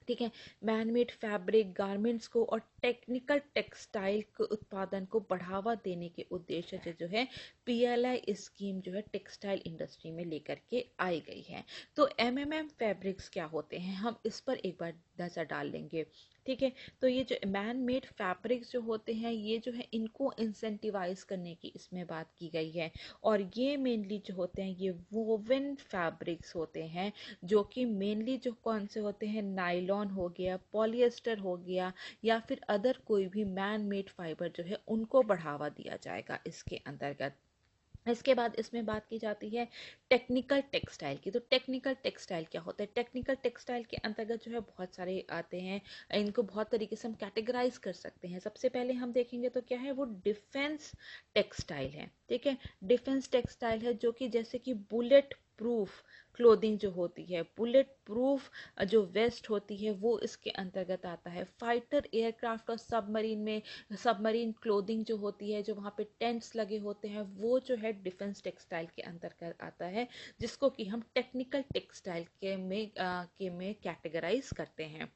ठीक है, मैनमेड फैब्रिक गारमेंट्स को और टेक्निकल टेक्सटाइल के उत्पादन को बढ़ावा देने के उद्देश्य से जो है PLI स्कीम जो है टेक्सटाइल इंडस्ट्री में लेकर के आई गई है। तो MMM फैब्रिक्स क्या होते हैं, हम इस पर एक बार नजर डाल लेंगे। ठीक है, तो ये जो मैन मेड फैब्रिक्स जो होते हैं ये जो है इनको इंसेंटिवाइज करने की इसमें बात की गई है। और ये मेनली जो होते हैं ये वोवन फैब्रिक्स होते हैं, जो कि मेनली जो कौन से होते हैं, नायलॉन हो गया, पॉलिएस्टर हो गया, या फिर अदर कोई भी मैन मेड फाइबर जो है उनको बढ़ावा दिया जाएगा इसके अंतर्गत। इसके बाद इसमें बात की जाती है टेक्निकल टेक्सटाइल की। तो टेक्निकल टेक्सटाइल क्या होता है, टेक्निकल टेक्सटाइल के अंतर्गत जो है बहुत सारे आते हैं, इनको बहुत तरीके से हम कैटेगराइज कर सकते हैं। सबसे पहले हम देखेंगे तो क्या है, वो डिफेंस टेक्सटाइल है। ठीक है, डिफेंस टेक्सटाइल है जो कि जैसे कि बुलेट प्रूफ क्लोथिंग जो होती है, बुलेट प्रूफ जो वेस्ट होती है वो इसके अंतर्गत आता है। फाइटर एयरक्राफ्ट और सबमरीन क्लोथिंग जो होती है, जो वहाँ पे टेंट्स लगे होते हैं, वो जो है डिफेंस टेक्सटाइल के अंतर्गत आता है, जिसको कि हम टेक्निकल टेक्सटाइल के में कैटेगराइज करते हैं।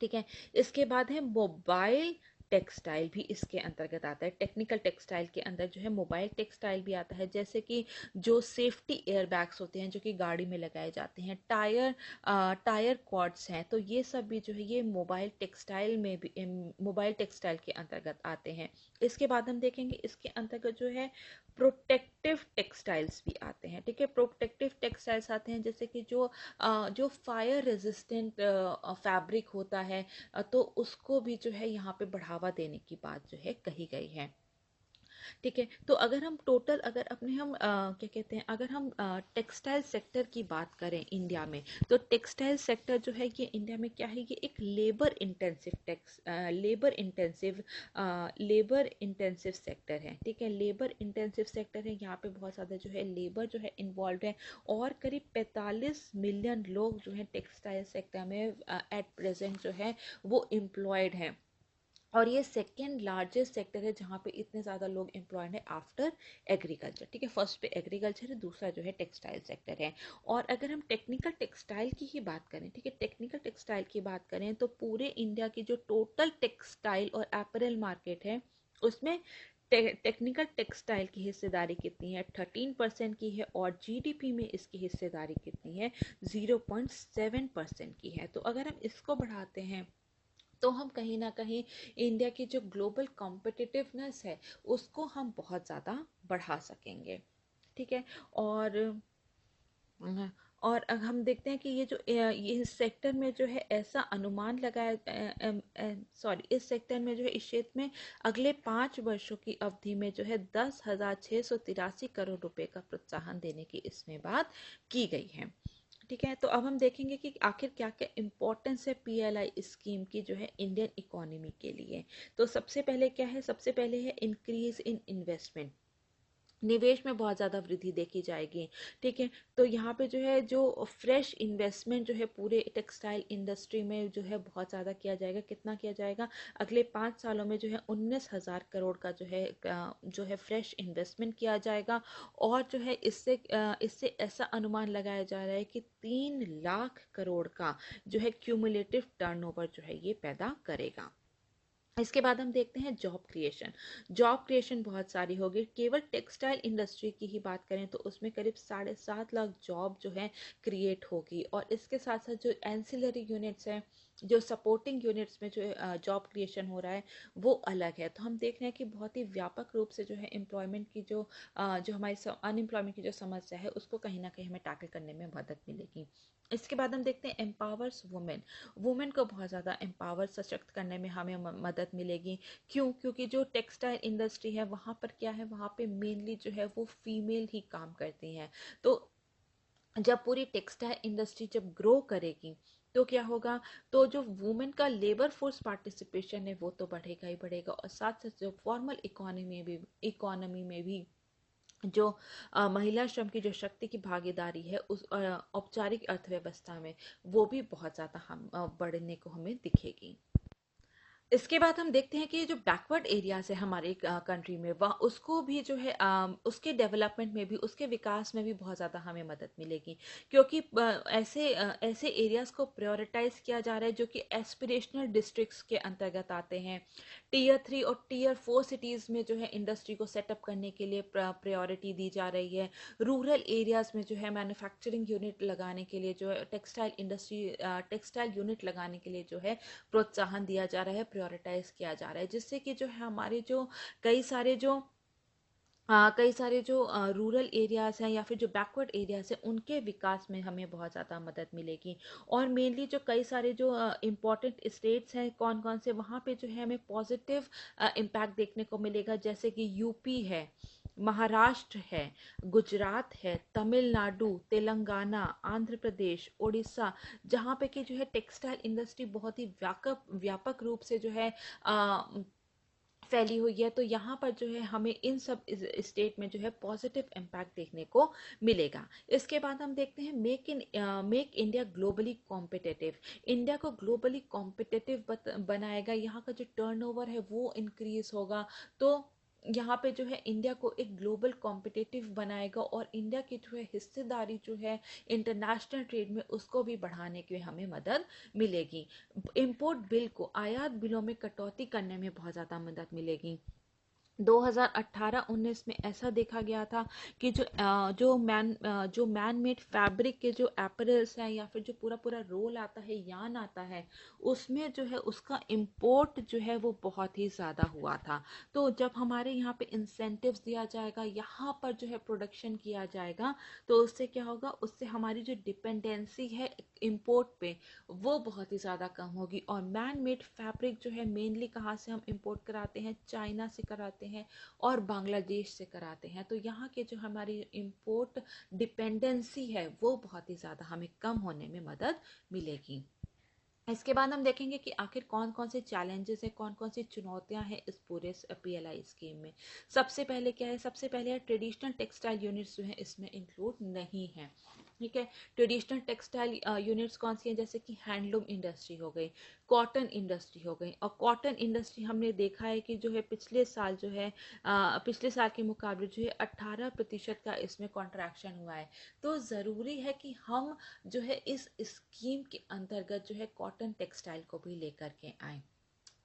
ठीक है। इसके बाद है मोबाइल टेक्सटाइल, भी इसके अंतर्गत आता है। टेक्निकल टेक्सटाइल के अंदर जो है मोबाइल टेक्सटाइल भी आता है, जैसे कि जो सेफ्टी एयर बैग्स होते हैं जो कि गाड़ी में लगाए जाते हैं, टायर कॉर्ड्स हैं, तो ये सब भी जो है ये मोबाइल टेक्सटाइल में भी मोबाइल टेक्सटाइल के अंतर्गत आते हैं। इसके बाद हम देखेंगे इसके अंतर्गत जो है प्रोटेक्टिव टेक्सटाइल्स भी आते हैं। ठीक है, प्रोटेक्टिव टेक्सटाइल्स आते हैं जैसे कि जो फायर रेजिस्टेंट फैब्रिक होता है, तो उसको भी जो है यहाँ पे बढ़ावा देने की बात जो है कही गई है। ठीक है, तो अगर हम टोटल अगर अपने हम क्या कहते हैं, अगर हम टेक्सटाइल सेक्टर की बात करें इंडिया में, तो टेक्सटाइल सेक्टर जो है ये इंडिया में क्या है, ये एक लेबर इंटेंसिव सेक्टर है। ठीक है, लेबर इंटेंसिव सेक्टर है, यहाँ पे बहुत ज़्यादा जो है लेबर जो है इन्वॉल्व है, और करीब 45 मिलियन लोग जो है टेक्सटाइल सेक्टर में एट प्रेजेंट जो है वो एम्प्लॉयड हैं। और ये सेकेंड लार्जेस्ट सेक्टर है जहाँ पे इतने ज़्यादा लोग एम्प्लॉयड है आफ्टर एग्रीकल्चर। ठीक है, फर्स्ट पे एग्रीकल्चर है, दूसरा जो है टेक्सटाइल सेक्टर है। और अगर हम टेक्निकल टेक्सटाइल की ही बात करें, ठीक है, टेक्निकल टेक्सटाइल की बात करें, तो पूरे इंडिया की जो टोटल टेक्सटाइल और एपरल मार्केट है उसमें टेक्निकल टेक्सटाइल की हिस्सेदारी कितनी है, 13% की है, और जीडीपी में इसकी हिस्सेदारी कितनी है, 0.7% की है। तो अगर हम इसको बढ़ाते हैं तो हम कहीं ना कहीं इंडिया की जो ग्लोबल कॉम्पिटिटिवनेस है उसको हम बहुत ज़्यादा बढ़ा सकेंगे। ठीक है, और अब हम देखते हैं कि ये इस सेक्टर में जो है ऐसा अनुमान लगाया, सॉरी, इस सेक्टर में जो है इस क्षेत्र में अगले 5 वर्षों की अवधि में जो है 10,683 करोड़ रुपए का प्रोत्साहन देने की इसमें बात की गई है। ठीक है, तो अब हम देखेंगे कि आखिर क्या क्या इम्पोर्टेंस है पीएलआई स्कीम की जो है इंडियन इकोनॉमी के लिए। तो सबसे पहले क्या है, सबसे पहले है इंक्रीज इन इन्वेस्टमेंट, निवेश में बहुत ज़्यादा वृद्धि देखी जाएगी। ठीक है, तो यहाँ पे जो है जो फ्रेश इन्वेस्टमेंट जो है पूरे टेक्सटाइल इंडस्ट्री में जो है बहुत ज़्यादा किया जाएगा। कितना किया जाएगा, अगले 5 सालों में जो है 19,000 करोड़ का जो है फ्रेश इन्वेस्टमेंट किया जाएगा। और जो है इससे ऐसा अनुमान लगाया जा रहा है कि 3 लाख करोड़ का जो है क्यूमुलेटिव टर्नओवर जो है ये पैदा करेगा। इसके बाद हम देखते हैं जॉब क्रिएशन। जॉब क्रिएशन बहुत सारी होगी। केवल टेक्सटाइल इंडस्ट्री की ही बात करें तो उसमें करीब 7.5 लाख जॉब जो है क्रिएट होगी। और इसके साथ साथ जो एंसिलरी यूनिट्स हैं, जो सपोर्टिंग यूनिट्स में जो जॉब क्रिएशन हो रहा है वो अलग है। तो हम देख रहे हैं कि बहुत ही व्यापक रूप से जो है एम्प्लॉयमेंट की जो हमारी अनएम्प्लॉयमेंट की जो समस्या है उसको कहीं ना कहीं हमें टैकल करने में मदद मिलेगी। इसके बाद हम देखते हैं एम्पावर्स वुमेन। वुमेन को बहुत ज़्यादा एम्पावर सशक्त करने में हमें मदद मिलेगी। क्यों, क्योंकि जो टेक्सटाइल इंडस्ट्री है वहाँ पर क्या है, वहाँ पे मेनली जो है वो फीमेल ही काम करती हैं। तो जब पूरी टेक्सटाइल इंडस्ट्री जब ग्रो करेगी तो क्या होगा, तो जो वुमेन का लेबर फोर्स पार्टिसिपेशन है वो तो बढ़ेगा ही बढ़ेगा, और साथ साथ जो फॉर्मल इकोनॉमी में भी जो महिला श्रम की जो शक्ति की भागीदारी है उस औपचारिक अर्थव्यवस्था में वो भी बहुत ज़्यादा हम बढ़ने को हमें दिखेगी। इसके बाद हम देखते हैं कि जो बैकवर्ड एरियाज है हमारे कंट्री में, वह उसको भी जो है उसके डेवलपमेंट में भी, उसके विकास में भी बहुत ज़्यादा हमें मदद मिलेगी। क्योंकि ऐसे एरियाज को प्रायोरिटाइज किया जा रहा है जो कि एस्पिरेशनल डिस्ट्रिक्ट्स के अंतर्गत आते हैं। टियर 3 और टियर 4 सिटीज़ में जो है इंडस्ट्री को सेटअप करने के लिए प्रायोरिटी दी जा रही है। रूरल एरियाज में जो है मैन्युफैक्चरिंग यूनिट लगाने के लिए, जो है टेक्सटाइल यूनिट लगाने के लिए जो है प्रोत्साहन दिया जा रहा है, प्रायोरिटाइज किया जा रहा है, जिससे कि जो है हमारे जो कई सारे जो रूरल एरियाज़ हैं या फिर जो बैकवर्ड एरियाज़ हैं उनके विकास में हमें बहुत ज़्यादा मदद मिलेगी। और मेनली जो कई सारे जो इम्पॉर्टेंट स्टेट्स हैं कौन कौन से, वहाँ पे जो है हमें पॉजिटिव इम्पैक्ट देखने को मिलेगा, जैसे कि यूपी है, महाराष्ट्र है, गुजरात है, तमिलनाडु, तेलंगाना, आंध्र प्रदेश, उड़ीसा, जहाँ पे कि जो है टेक्सटाइल इंडस्ट्री बहुत ही व्यापक रूप से जो है फैली हुई है। तो यहाँ पर जो है हमें इन सब स्टेट में जो है पॉजिटिव इम्पैक्ट देखने को मिलेगा। इसके बाद हम देखते हैं make India globally competitive. India को ग्लोबली कॉम्पिटिटिव बनाएगा, यहाँ का जो टर्नओवर है वो इंक्रीज होगा। तो यहाँ पे जो है इंडिया को एक ग्लोबल कॉम्पिटिटिव बनाएगा और इंडिया की जो है हिस्सेदारी जो है इंटरनेशनल ट्रेड में उसको भी बढ़ाने की हमें मदद मिलेगी। इंपोर्ट बिल को, आयात बिलों में कटौती करने में बहुत ज़्यादा मदद मिलेगी। 2018-19 में ऐसा देखा गया था कि जो मैन मेड फैब्रिक के जो एपरल्स हैं या फिर जो पूरा पूरा रोल आता है, यान आता है, उसमें जो है उसका इंपोर्ट जो है वो बहुत ही ज़्यादा हुआ था। तो जब हमारे यहाँ पे इंसेंटिव्स दिया जाएगा, यहाँ पर जो है प्रोडक्शन किया जाएगा, तो उससे क्या होगा, उससे हमारी जो डिपेंडेंसी है इंपोर्ट पे वो बहुत ही ज़्यादा कम होगी। और मैन मेड फैब्रिक जो है मेनली कहाँ से हम इंपोर्ट कराते हैं, चाइना से कराते हैं और बांग्लादेश से कराते हैं। तो यहाँ के जो हमारी इंपोर्ट डिपेंडेंसी है वो बहुत ही ज़्यादा हमें कम होने में मदद मिलेगी। इसके बाद हम देखेंगे कि आखिर कौन कौन से चैलेंजेस हैं, कौन कौन सी चुनौतियां हैं इस पूरे पीएलआई स्कीम में। सबसे पहले क्या है, सबसे पहले है ट्रेडिशनल टेक्सटाइल यूनिट्स जो है इसमें इंक्लूड नहीं है। ठीक है, ट्रेडिशनल टेक्सटाइल यूनिट्स कौन सी हैं, जैसे कि हैंडलूम इंडस्ट्री हो गई, कॉटन इंडस्ट्री हो गई। और कॉटन इंडस्ट्री हमने देखा है कि जो है पिछले साल जो है पिछले साल के मुकाबले जो है 18% का इसमें कॉन्ट्रैक्शन हुआ है। तो ज़रूरी है कि हम जो है इस स्कीम के अंतर्गत जो है कॉटन टेक्सटाइल को भी लेकर के आए।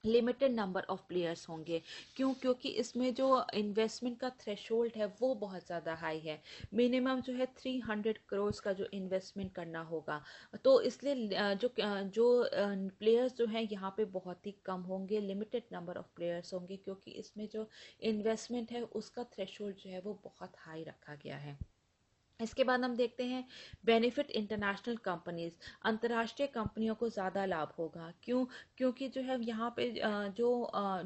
लिमिटेड नंबर ऑफ प्लेयर्स होंगे, क्योंकि इसमें जो इन्वेस्टमेंट का थ्रेशोल्ड है वो बहुत ज़्यादा हाई है। मिनिमम जो है 300 करोड़ का जो इन्वेस्टमेंट करना होगा। तो इसलिए जो प्लेयर्स जो हैं यहाँ पे बहुत ही कम होंगे, लिमिटेड नंबर ऑफ प्लेयर्स होंगे, क्योंकि इसमें जो इन्वेस्टमेंट है उसका थ्रेशोल्ड जो है वो बहुत हाई रखा गया है। इसके बाद हम देखते हैं बेनिफिट इंटरनेशनल कंपनीज, अंतर्राष्ट्रीय कंपनियों को ज़्यादा लाभ होगा। क्योंकि जो है यहाँ पे जो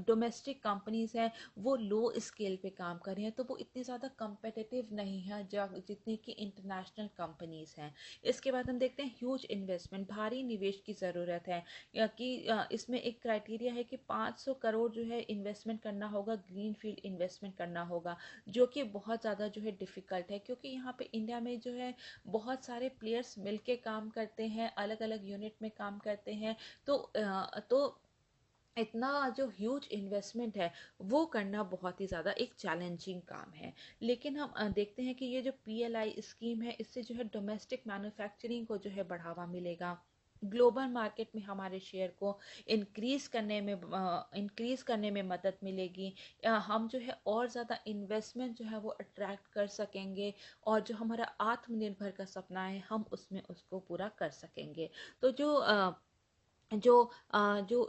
डोमेस्टिक कंपनीज हैं वो लो स्केल पे काम कर रही हैं, तो वो इतनी ज़्यादा कंपेटिटिव नहीं है जितनी कि इंटरनेशनल कंपनीज हैं। इसके बाद हम देखते हैं ह्यूज इन्वेस्टमेंट, भारी निवेश की ज़रूरत है। कि इसमें एक क्राइटेरिया है कि 500 करोड़ जो है इन्वेस्टमेंट करना होगा, ग्रीन फील्ड इन्वेस्टमेंट करना होगा, जो कि बहुत ज़्यादा जो है डिफ़िकल्ट है, क्योंकि यहाँ पे इंडिया में जो है बहुत सारे प्लेयर्स मिलके काम करते हैं, अलग अलग यूनिट में काम करते हैं। तो इतना जो ह्यूज इन्वेस्टमेंट है वो करना बहुत ही ज़्यादा एक चैलेंजिंग काम है। लेकिन हम देखते हैं कि ये जो पीएलआई स्कीम है इससे जो है डोमेस्टिक मैन्युफैक्चरिंग को जो है बढ़ावा मिलेगा, ग्लोबल मार्केट में हमारे शेयर को इंक्रीज करने में मदद मिलेगी। हम जो है और ज़्यादा इन्वेस्टमेंट जो है वो अट्रैक्ट कर सकेंगे और जो हमारा आत्मनिर्भर का सपना है हम उसमें उसको पूरा कर सकेंगे। तो जो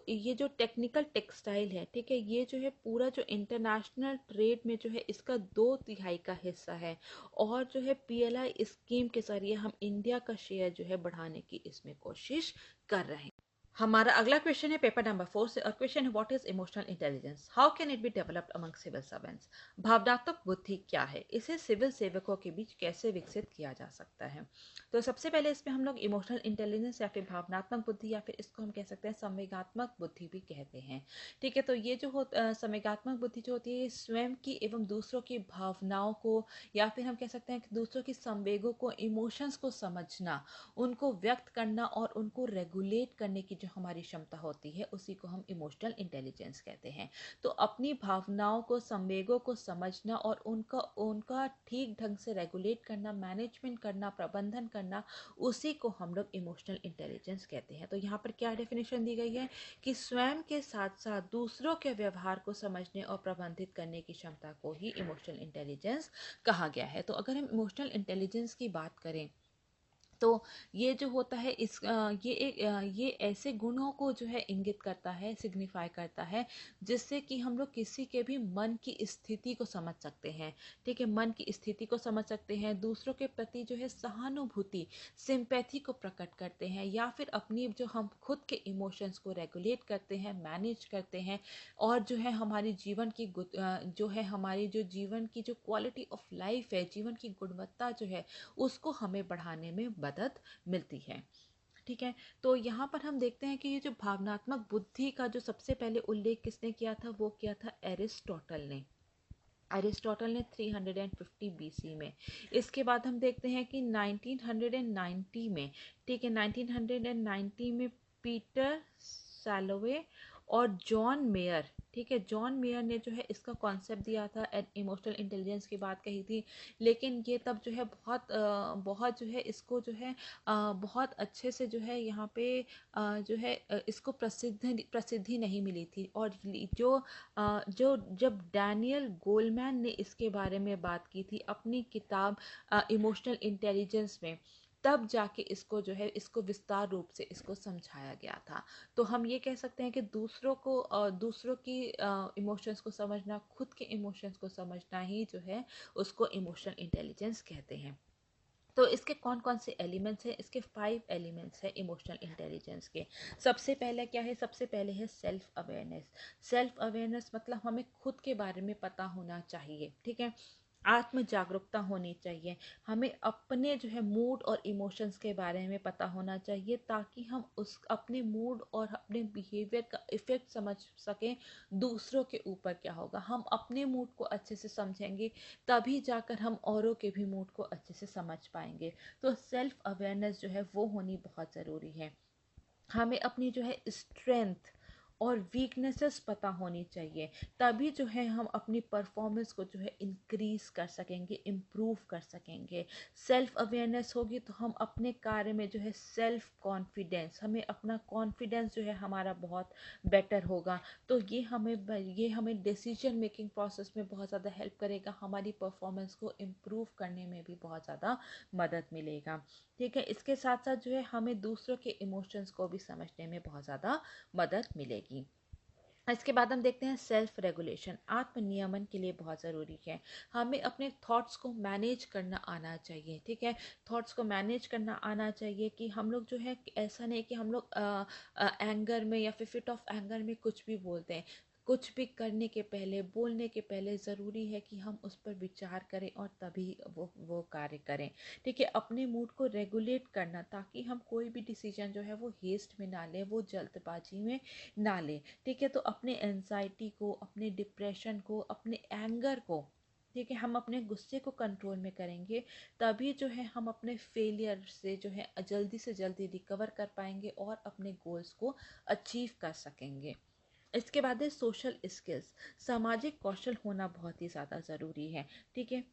ये जो टेक्निकल टेक्सटाइल है, ठीक है, ये जो है पूरा जो इंटरनेशनल ट्रेड में जो है इसका 2/3 का हिस्सा है। और जो है पीएलआई स्कीम के जरिए हम इंडिया का शेयर जो है बढ़ाने की इसमें कोशिश कर रहे हैं। हमारा अगला क्वेश्चन है पेपर नंबर 4 से, और क्वेश्चन है what is emotional intelligence, how can it be developed among civil servants. भावनात्मक बुद्धि क्या है, इसे सिविल सेवकों के बीच कैसे विकसित किया जा सकता है। तो सबसे पहले इसमें हम लोग इमोशनल इंटेलिजेंस या फिर भावनात्मक बुद्धि या फिर इसको हम कह सकते हैं संवेगात्मक बुद्धि भी कहते हैं। ठीक है, तो ये जो संवेगात्मक बुद्धि जो होती है स्वयं की एवं दूसरों की भावनाओं को या फिर हम कह सकते हैं कि दूसरों की संवेगों को, इमोशंस को समझना, उनको व्यक्त करना और उनको रेगुलेट करने की जो हमारी क्षमता होती है उसी को हम इमोशनल इंटेलिजेंस कहते हैं। तो अपनी भावनाओं को, संवेगों को समझना और उनका उनका ठीक ढंग से रेगुलेट करना, मैनेजमेंट करना, प्रबंधन करना, उसी को हम लोग इमोशनल इंटेलिजेंस कहते हैं। तो यहाँ पर क्या डेफिनेशन दी गई है कि स्वयं के साथ साथ दूसरों के व्यवहार को समझने और प्रबंधित करने की क्षमता को ही इमोशनल इंटेलिजेंस कहा गया है। तो अगर हम इमोशनल इंटेलिजेंस की बात करें तो ये जो होता है ये ऐसे गुणों को जो है इंगित करता है, सिग्निफाई करता है, जिससे कि हम लोग किसी के भी मन की स्थिति को समझ सकते हैं। ठीक है, मन की स्थिति को समझ सकते हैं, दूसरों के प्रति जो है सहानुभूति, सिंपैथी को प्रकट करते हैं, या फिर अपनी जो हम खुद के इमोशंस को रेगुलेट करते हैं, मैनेज करते हैं, और जो है हमारी जीवन की जो है हमारी जो जीवन की जो क्वालिटी ऑफ लाइफ है, जीवन की गुणवत्ता जो है उसको हमें बढ़ाने में मदद मिलती है। ठीक है। तो यहाँ पर हम देखते हैं कि ये जो भावनात्मक बुद्धि का जो सबसे पहले उल्लेख किसने किया था, वो किया था एरिस्टोटल ने। एरिस्टोटल ने 350 बीसी में। इसके बाद हम देखते हैं कि 1990 में, ठीक है, 1990 में पीटर सैलोवे और जॉन मेयर, ठीक है, जॉन मेयर ने जो है इसका कॉन्सेप्ट दिया था, इमोशनल इंटेलिजेंस की बात कही थी। लेकिन ये तब जो है बहुत जो है इसको जो है बहुत अच्छे से जो है यहाँ पे जो है इसको प्रसिद्धि नहीं मिली थी। और जो जब डैनियल गोलमैन ने इसके बारे में बात की थी अपनी किताब इमोशनल इंटेलिजेंस में, तब जाके इसको जो है इसको विस्तार रूप से इसको समझाया गया था। तो हम ये कह सकते हैं कि दूसरों की इमोशंस को समझना, खुद के इमोशंस को समझना ही जो है उसको इमोशनल इंटेलिजेंस कहते हैं। तो इसके कौन कौन से एलिमेंट्स हैं? इसके 5 एलिमेंट्स हैं इमोशनल इंटेलिजेंस के। सबसे पहले क्या है? सबसे पहले है सेल्फ अवेयरनेस। सेल्फ अवेयरनेस मतलब हमें खुद के बारे में पता होना चाहिए, ठीक है, आत्म जागरूकता होनी चाहिए। हमें अपने जो है मूड और इमोशंस के बारे में पता होना चाहिए, ताकि हम उस अपने मूड और अपने बिहेवियर का इफ़ेक्ट समझ सकें दूसरों के ऊपर क्या होगा। हम अपने मूड को अच्छे से समझेंगे तभी जाकर हम औरों के भी मूड को अच्छे से समझ पाएंगे। तो सेल्फ अवेयरनेस जो है वो होनी बहुत ज़रूरी है। हमें अपनी जो है स्ट्रेंथ और वीकनेसेस पता होनी चाहिए, तभी जो है हम अपनी परफॉर्मेंस को जो है इंक्रीज कर सकेंगे, इम्प्रूव कर सकेंगे। सेल्फ अवेयरनेस होगी तो हम अपने कार्य में जो है सेल्फ कॉन्फिडेंस, हमें अपना कॉन्फिडेंस जो है हमारा बहुत बेटर होगा। तो ये हमें डिसीजन मेकिंग प्रोसेस में बहुत ज़्यादा हेल्प करेगा, हमारी परफॉर्मेंस को इम्प्रूव करने में भी बहुत ज़्यादा मदद मिलेगा, ठीक है। इसके साथ साथ जो है हमें दूसरों के इमोशंस को भी समझने में बहुत ज़्यादा मदद मिलेगी। इसके बाद हम देखते हैं सेल्फ रेगुलेशन। आत्म नियमन के लिए बहुत ज़रूरी है। हमें अपने थॉट्स को मैनेज करना आना चाहिए, ठीक है। थॉट्स को मैनेज करना आना चाहिए कि हम लोग जो है, ऐसा नहीं कि हम लोग एंगर में या फिर फिट ऑफ एंगर में कुछ भी बोलते हैं। कुछ भी करने के पहले, बोलने के पहले ज़रूरी है कि हम उस पर विचार करें और तभी वो कार्य करें, ठीक है। अपने मूड को रेगुलेट करना, ताकि हम कोई भी डिसीजन जो है वो हेस्ट में ना लें, वो जल्दबाजी में ना लें, ठीक है। तो अपने एंजाइटी को, अपने डिप्रेशन को, अपने एंगर को, ठीक है, हम अपने गुस्से को कंट्रोल में करेंगे, तभी जो है हम अपने फेलियर से जो है जल्दी से जल्दी रिकवर कर पाएंगे और अपने गोल्स को अचीव कर सकेंगे। इसके बाद है सोशल स्किल्स। सामाजिक कौशल होना बहुत ही ज़्यादा ज़रूरी है, ठीक है।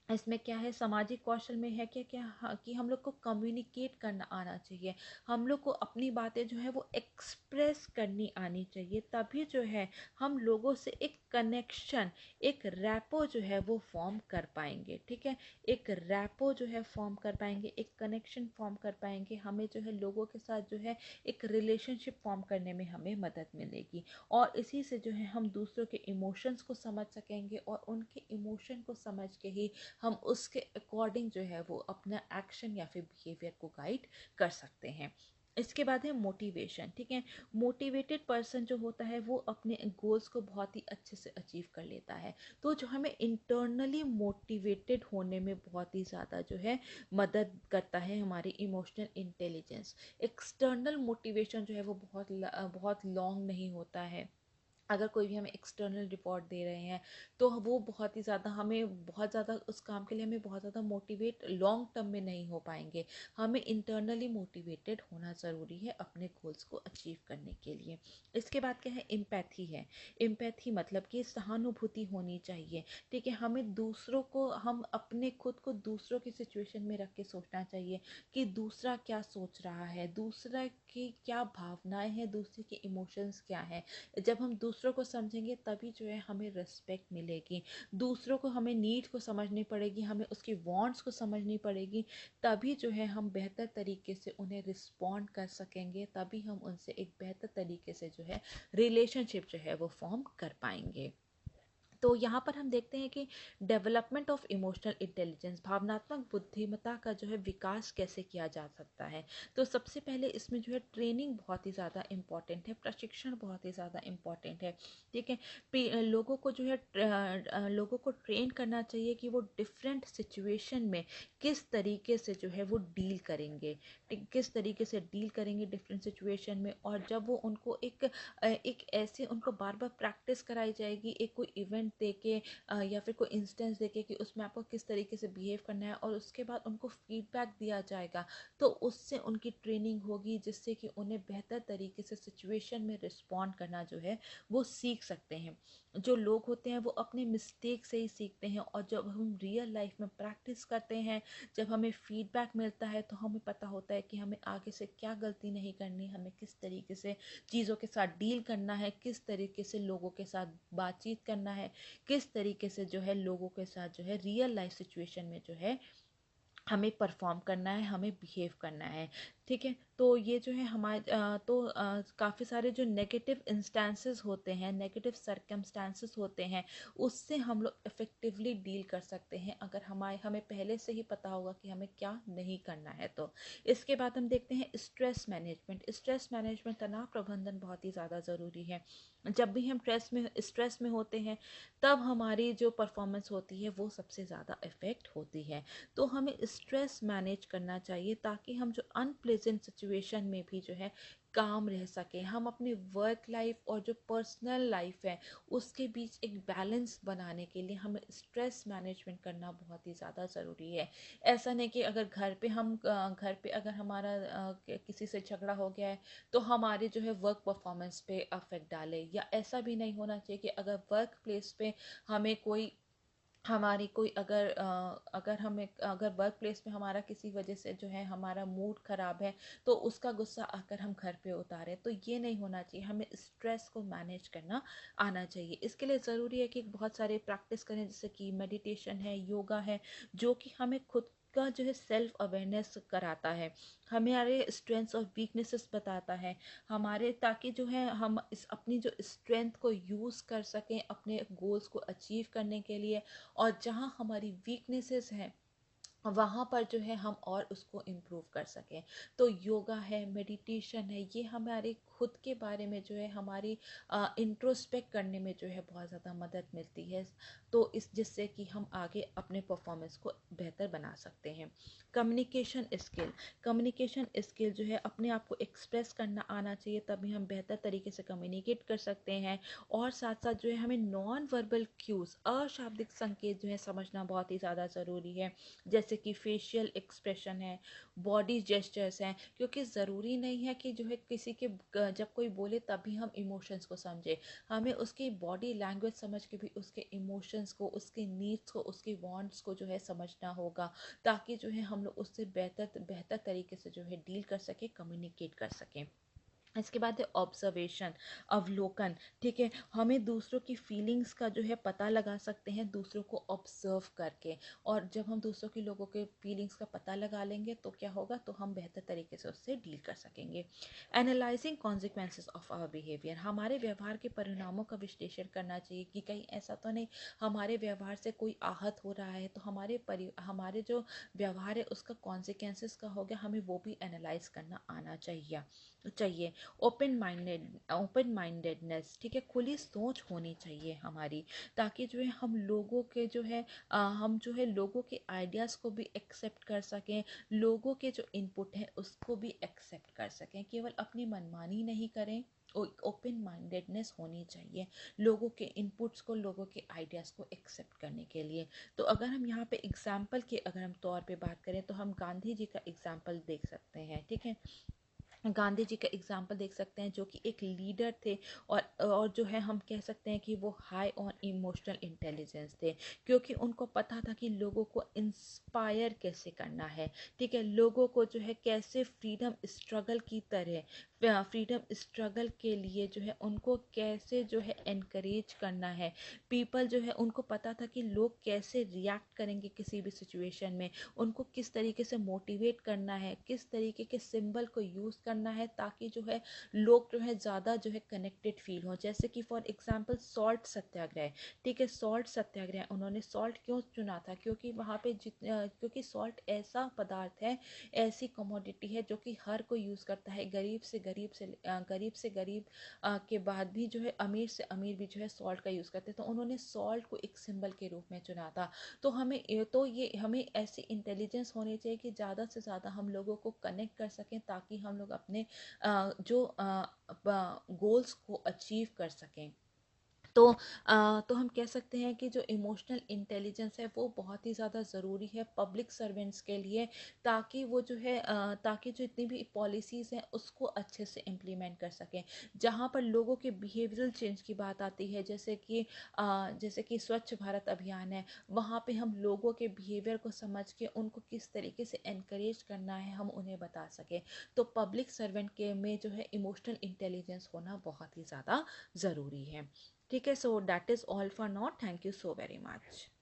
इसमें क्या है, सामाजिक कौशल में है क्या क्या, हाँ, कि हम लोग को कम्युनिकेट करना आना चाहिए। हम लोग को अपनी बातें जो है वो एक्सप्रेस करनी आनी चाहिए, तभी जो है हम लोगों से एक कनेक्शन, एक रैपो जो है वो फॉर्म कर पाएंगे, ठीक है। एक रैपो जो है फॉर्म कर पाएंगे, एक कनेक्शन फॉर्म कर पाएंगे। हमें जो है लोगों के साथ जो है एक रिलेशनशिप फॉर्म करने में हमें मदद मिलेगी, और इसी से जो है हम दूसरों के इमोशंस को समझ सकेंगे, और उनके इमोशन को समझ के ही हम उसके अकॉर्डिंग जो है वो अपना एक्शन या फिर बिहेवियर को गाइड कर सकते हैं। इसके बाद है मोटिवेशन, ठीक है। मोटिवेटेड पर्सन जो होता है वो अपने गोल्स को बहुत ही अच्छे से अचीव कर लेता है। तो जो हमें इंटरनली मोटिवेटेड होने में बहुत ही ज़्यादा जो है मदद करता है हमारी इमोशनल इंटेलिजेंस। एक्सटर्नल मोटिवेशन जो है वो बहुत लॉन्ग नहीं होता है। अगर कोई भी हमें एक्सटर्नल रिवॉर्ड दे रहे हैं तो वो बहुत ही ज़्यादा, हमें बहुत ज़्यादा उस काम के लिए हमें बहुत ज़्यादा मोटिवेट लॉन्ग टर्म में नहीं हो पाएंगे। हमें इंटरनली मोटिवेटेड होना ज़रूरी है अपने गोल्स को अचीव करने के लिए। इसके बाद क्या है, एम्पैथी है। एम्पैथी मतलब कि सहानुभूति होनी चाहिए, ठीक है। हमें दूसरों को, हम अपने खुद को दूसरों की सिचुएशन में रख के सोचना चाहिए कि दूसरा क्या सोच रहा है, दूसरा की क्या भावनाएं हैं, दूसरे के इमोशंस क्या हैं। जब हम दूसरों को समझेंगे तभी जो है हमें रिस्पेक्ट मिलेगी। दूसरों को हमें नीड को समझनी पड़ेगी, हमें उसकी वांट्स को समझनी पड़ेगी, तभी जो है हम बेहतर तरीके से उन्हें रिस्पॉन्ड कर सकेंगे, तभी हम उनसे एक बेहतर तरीके से जो है रिलेशनशिप जो है वो फॉर्म कर पाएंगे। तो यहाँ पर हम देखते हैं कि डेवलपमेंट ऑफ इमोशनल इंटेलिजेंस, भावनात्मक बुद्धिमत्ता का जो है विकास कैसे किया जा सकता है। तो सबसे पहले इसमें जो है ट्रेनिंग बहुत ही ज़्यादा इम्पॉर्टेंट है, प्रशिक्षण बहुत ही ज़्यादा इम्पॉर्टेंट है। ठीक है, लोगों को जो है लोगों को ट्रेन करना चाहिए कि वो डिफरेंट सिचुएशन में किस तरीके से जो है वो डील करेंगे, किस तरीके से डील करेंगे डिफरेंट सिचुएशन में। और जब वो उनको एक ऐसे उनको बार बार प्रैक्टिस कराई जाएगी, एक कोई इवेंट देके या फिर कोई इंस्टेंस देके कि उसमें आपको किस तरीके से बिहेव करना है, और उसके बाद उनको फीडबैक दिया जाएगा, तो उससे उनकी ट्रेनिंग होगी, जिससे कि उन्हें बेहतर तरीके से सिचुएशन में रिस्पॉन्ड करना जो है वो सीख सकते हैं। जो लोग होते हैं वो अपने मिस्टेक से ही सीखते हैं, और जब हम रियल लाइफ में प्रैक्टिस करते हैं, जब हमें फीडबैक मिलता है, तो हमें पता होता है कि हमें आगे से क्या गलती नहीं करनी, हमें किस तरीके से चीज़ों के साथ डील करना है, किस तरीके से लोगों के साथ बातचीत करना है, किस तरीके से जो है लोगों के साथ जो है रियल लाइफ सिचुएशन में जो है हमें परफॉर्म करना है, हमें बिहेव करना है। ठीक है, तो ये जो है हमारे काफ़ी सारे जो नेगेटिव इंस्टेंसेस होते हैं, नेगेटिव सर्कमस्टांसेस होते हैं, उससे हम लोग इफ़ेक्टिवली डील कर सकते हैं, अगर हमें पहले से ही पता होगा कि हमें क्या नहीं करना है। तो इसके बाद हम देखते हैं स्ट्रेस मैनेजमेंट। स्ट्रेस मैनेजमेंट, तनाव प्रबंधन बहुत ही ज़्यादा ज़रूरी है। जब भी हम स्ट्रेस में होते हैं, तब हमारी जो परफॉर्मेंस होती है वो सबसे ज़्यादा इफ़ेक्ट होती है। तो हमें स्ट्रेस मैनेज करना चाहिए, ताकि हम जो अनप्लेजेंट सिचुएशन में भी जो है काम रह सकें, हम अपनी वर्क लाइफ और जो पर्सनल लाइफ है उसके बीच एक बैलेंस बनाने के लिए हमें स्ट्रेस मैनेजमेंट करना बहुत ही ज़्यादा ज़रूरी है। ऐसा नहीं कि अगर घर पे अगर हमारा किसी से झगड़ा हो गया है, तो हमारे जो है वर्क परफॉर्मेंस पे अफेक्ट डाले, या ऐसा भी नहीं होना चाहिए कि अगर वर्क प्लेस पे हमें कोई हमारी कोई अगर वर्क प्लेस में हमारा किसी वजह से जो है हमारा मूड ख़राब है, तो उसका गुस्सा आकर हम घर पे उतारें, तो ये नहीं होना चाहिए। हमें स्ट्रेस को मैनेज करना आना चाहिए। इसके लिए ज़रूरी है कि बहुत सारे प्रैक्टिस करें, जैसे कि मेडिटेशन है, योगा है, जो कि हमें खुद का जो है सेल्फ अवेयरनेस कराता है, हमारे स्ट्रेंथ्स और वीकनेसेस बताता है हमारे, ताकि जो है हम अपनी जो स्ट्रेंथ को यूज़ कर सकें अपने गोल्स को अचीव करने के लिए, और जहाँ हमारी वीकनेसेस हैं वहाँ पर जो है हम और उसको इम्प्रूव कर सकें। तो योगा है, मेडिटेशन है, ये हमारे खुद के बारे में जो है हमारी इंट्रोस्पेक्ट करने में जो है बहुत ज़्यादा मदद मिलती है, तो जिससे कि हम आगे अपने परफॉर्मेंस को बेहतर बना सकते हैं। कम्युनिकेशन स्किल जो है अपने आप को एक्सप्रेस करना आना चाहिए, तभी हम बेहतर तरीके से कम्युनिकेट कर सकते हैं। और साथ साथ जो है हमें नॉन वर्बल क्यूज़, अशाब्दिक संकेत जो है समझना बहुत ही ज़्यादा ज़रूरी है, जैसे कि फेशियल एक्सप्रेशन है, बॉडी जेस्चर्स हैं, क्योंकि ज़रूरी नहीं है कि जो है किसी के जब कोई बोले तभी हम इमोशंस को समझे, हमें उसकी बॉडी लैंग्वेज समझ के भी उसके इमोशंस को, उसके नीड्स को, उसके वांट्स को जो है समझना होगा, ताकि जो है हम लोग उससे बेहतर तरीके से जो है डील कर सके, कम्युनिकेट कर सकें। इसके बाद है ऑब्जर्वेशन, अवलोकन। ठीक है, हमें दूसरों की फीलिंग्स का जो है पता लगा सकते हैं दूसरों को ऑब्जर्व करके, और जब हम दूसरों के लोगों के फीलिंग्स का पता लगा लेंगे तो क्या होगा, तो हम बेहतर तरीके से उससे डील कर सकेंगे। Analysing consequences of our behaviour, हमारे व्यवहार के परिणामों का विश्लेषण करना चाहिए कि कहीं ऐसा तो नहीं हमारे व्यवहार से कोई आहत हो रहा है, तो हमारे जो व्यवहार है उसका कॉन्सिक्वेंसेस का हो गया, हमें वो भी एनालाइज करना आना चाहिए। ओपन माइंडेडनेस, ठीक है, खुली सोच होनी चाहिए हमारी, ताकि जो है हम लोगों के जो है हम जो है लोगों के आइडियाज़ को भी एक्सेप्ट कर सकें, लोगों के जो इनपुट है उसको भी एक्सेप्ट कर सकें, केवल अपनी मनमानी नहीं करें। ओपन माइंडेडनेस होनी चाहिए लोगों के इनपुट्स को, लोगों के आइडियाज़ को एक्सेप्ट करने के लिए। तो अगर हम यहाँ पे एग्जाम्पल के अगर हम तौर पे बात करें, तो हम गांधी जी का एग्जाम्पल देख सकते हैं। ठीक है, गांधी जी का एग्जाम्पल देख सकते हैं, जो कि एक लीडर थे, और जो है हम कह सकते हैं कि वो हाई ऑन इमोशनल इंटेलिजेंस थे, क्योंकि उनको पता था कि लोगों को इंस्पायर कैसे करना है। ठीक है, लोगों को जो है कैसे फ्रीडम स्ट्रगल की तरह फ्रीडम स्ट्रगल के लिए जो है उनको कैसे जो है एनकरेज करना है। पीपल जो है उनको पता था कि लोग कैसे रिएक्ट करेंगे किसी भी सिचुएशन में, उनको किस तरीके से मोटिवेट करना है, किस तरीके के सिंबल को यूज़ करना है ताकि जो है लोग जो है ज़्यादा जो है कनेक्टेड फील हों। जैसे कि फॉर एग्जांपल सॉल्ट सत्याग्रह, ठीक है, सॉल्ट सत्याग्रह उन्होंने सॉल्ट क्यों चुना था, क्योंकि वहाँ पे क्योंकि सॉल्ट ऐसा पदार्थ है, ऐसी कमोडिटी है जो कि हर कोई यूज़ करता है, गरीब से गरीब के बाद भी जो है अमीर से अमीर भी जो है सॉल्ट का यूज़ करते हैं। तो उन्होंने सॉल्ट को एक सिंबल के रूप में चुना था। तो ये हमें ऐसी इंटेलिजेंस होनी चाहिए कि ज़्यादा से ज़्यादा हम लोगों को कनेक्ट कर सकें ताकि हम लोग अपने जो गोल्स को अचीव कर सकें। तो हम कह सकते हैं कि जो इमोशनल इंटेलिजेंस है वो बहुत ही ज़्यादा ज़रूरी है पब्लिक सर्वेंट्स के लिए, ताकि वो जो है ताकि जो इतनी भी पॉलिसीज़ हैं उसको अच्छे से इम्प्लीमेंट कर सकें। जहाँ पर लोगों के बिहेवियरल चेंज की बात आती है, जैसे कि स्वच्छ भारत अभियान है, वहाँ पे हम लोगों के बिहेवियर को समझ के उनको किस तरीके से एनकरेज करना है हम उन्हें बता सकें। तो पब्लिक सर्वेंट के में जो है इमोशनल इंटेलिजेंस होना बहुत ही ज़्यादा ज़रूरी है। ठीक है, so that is all for now, thank you so very much.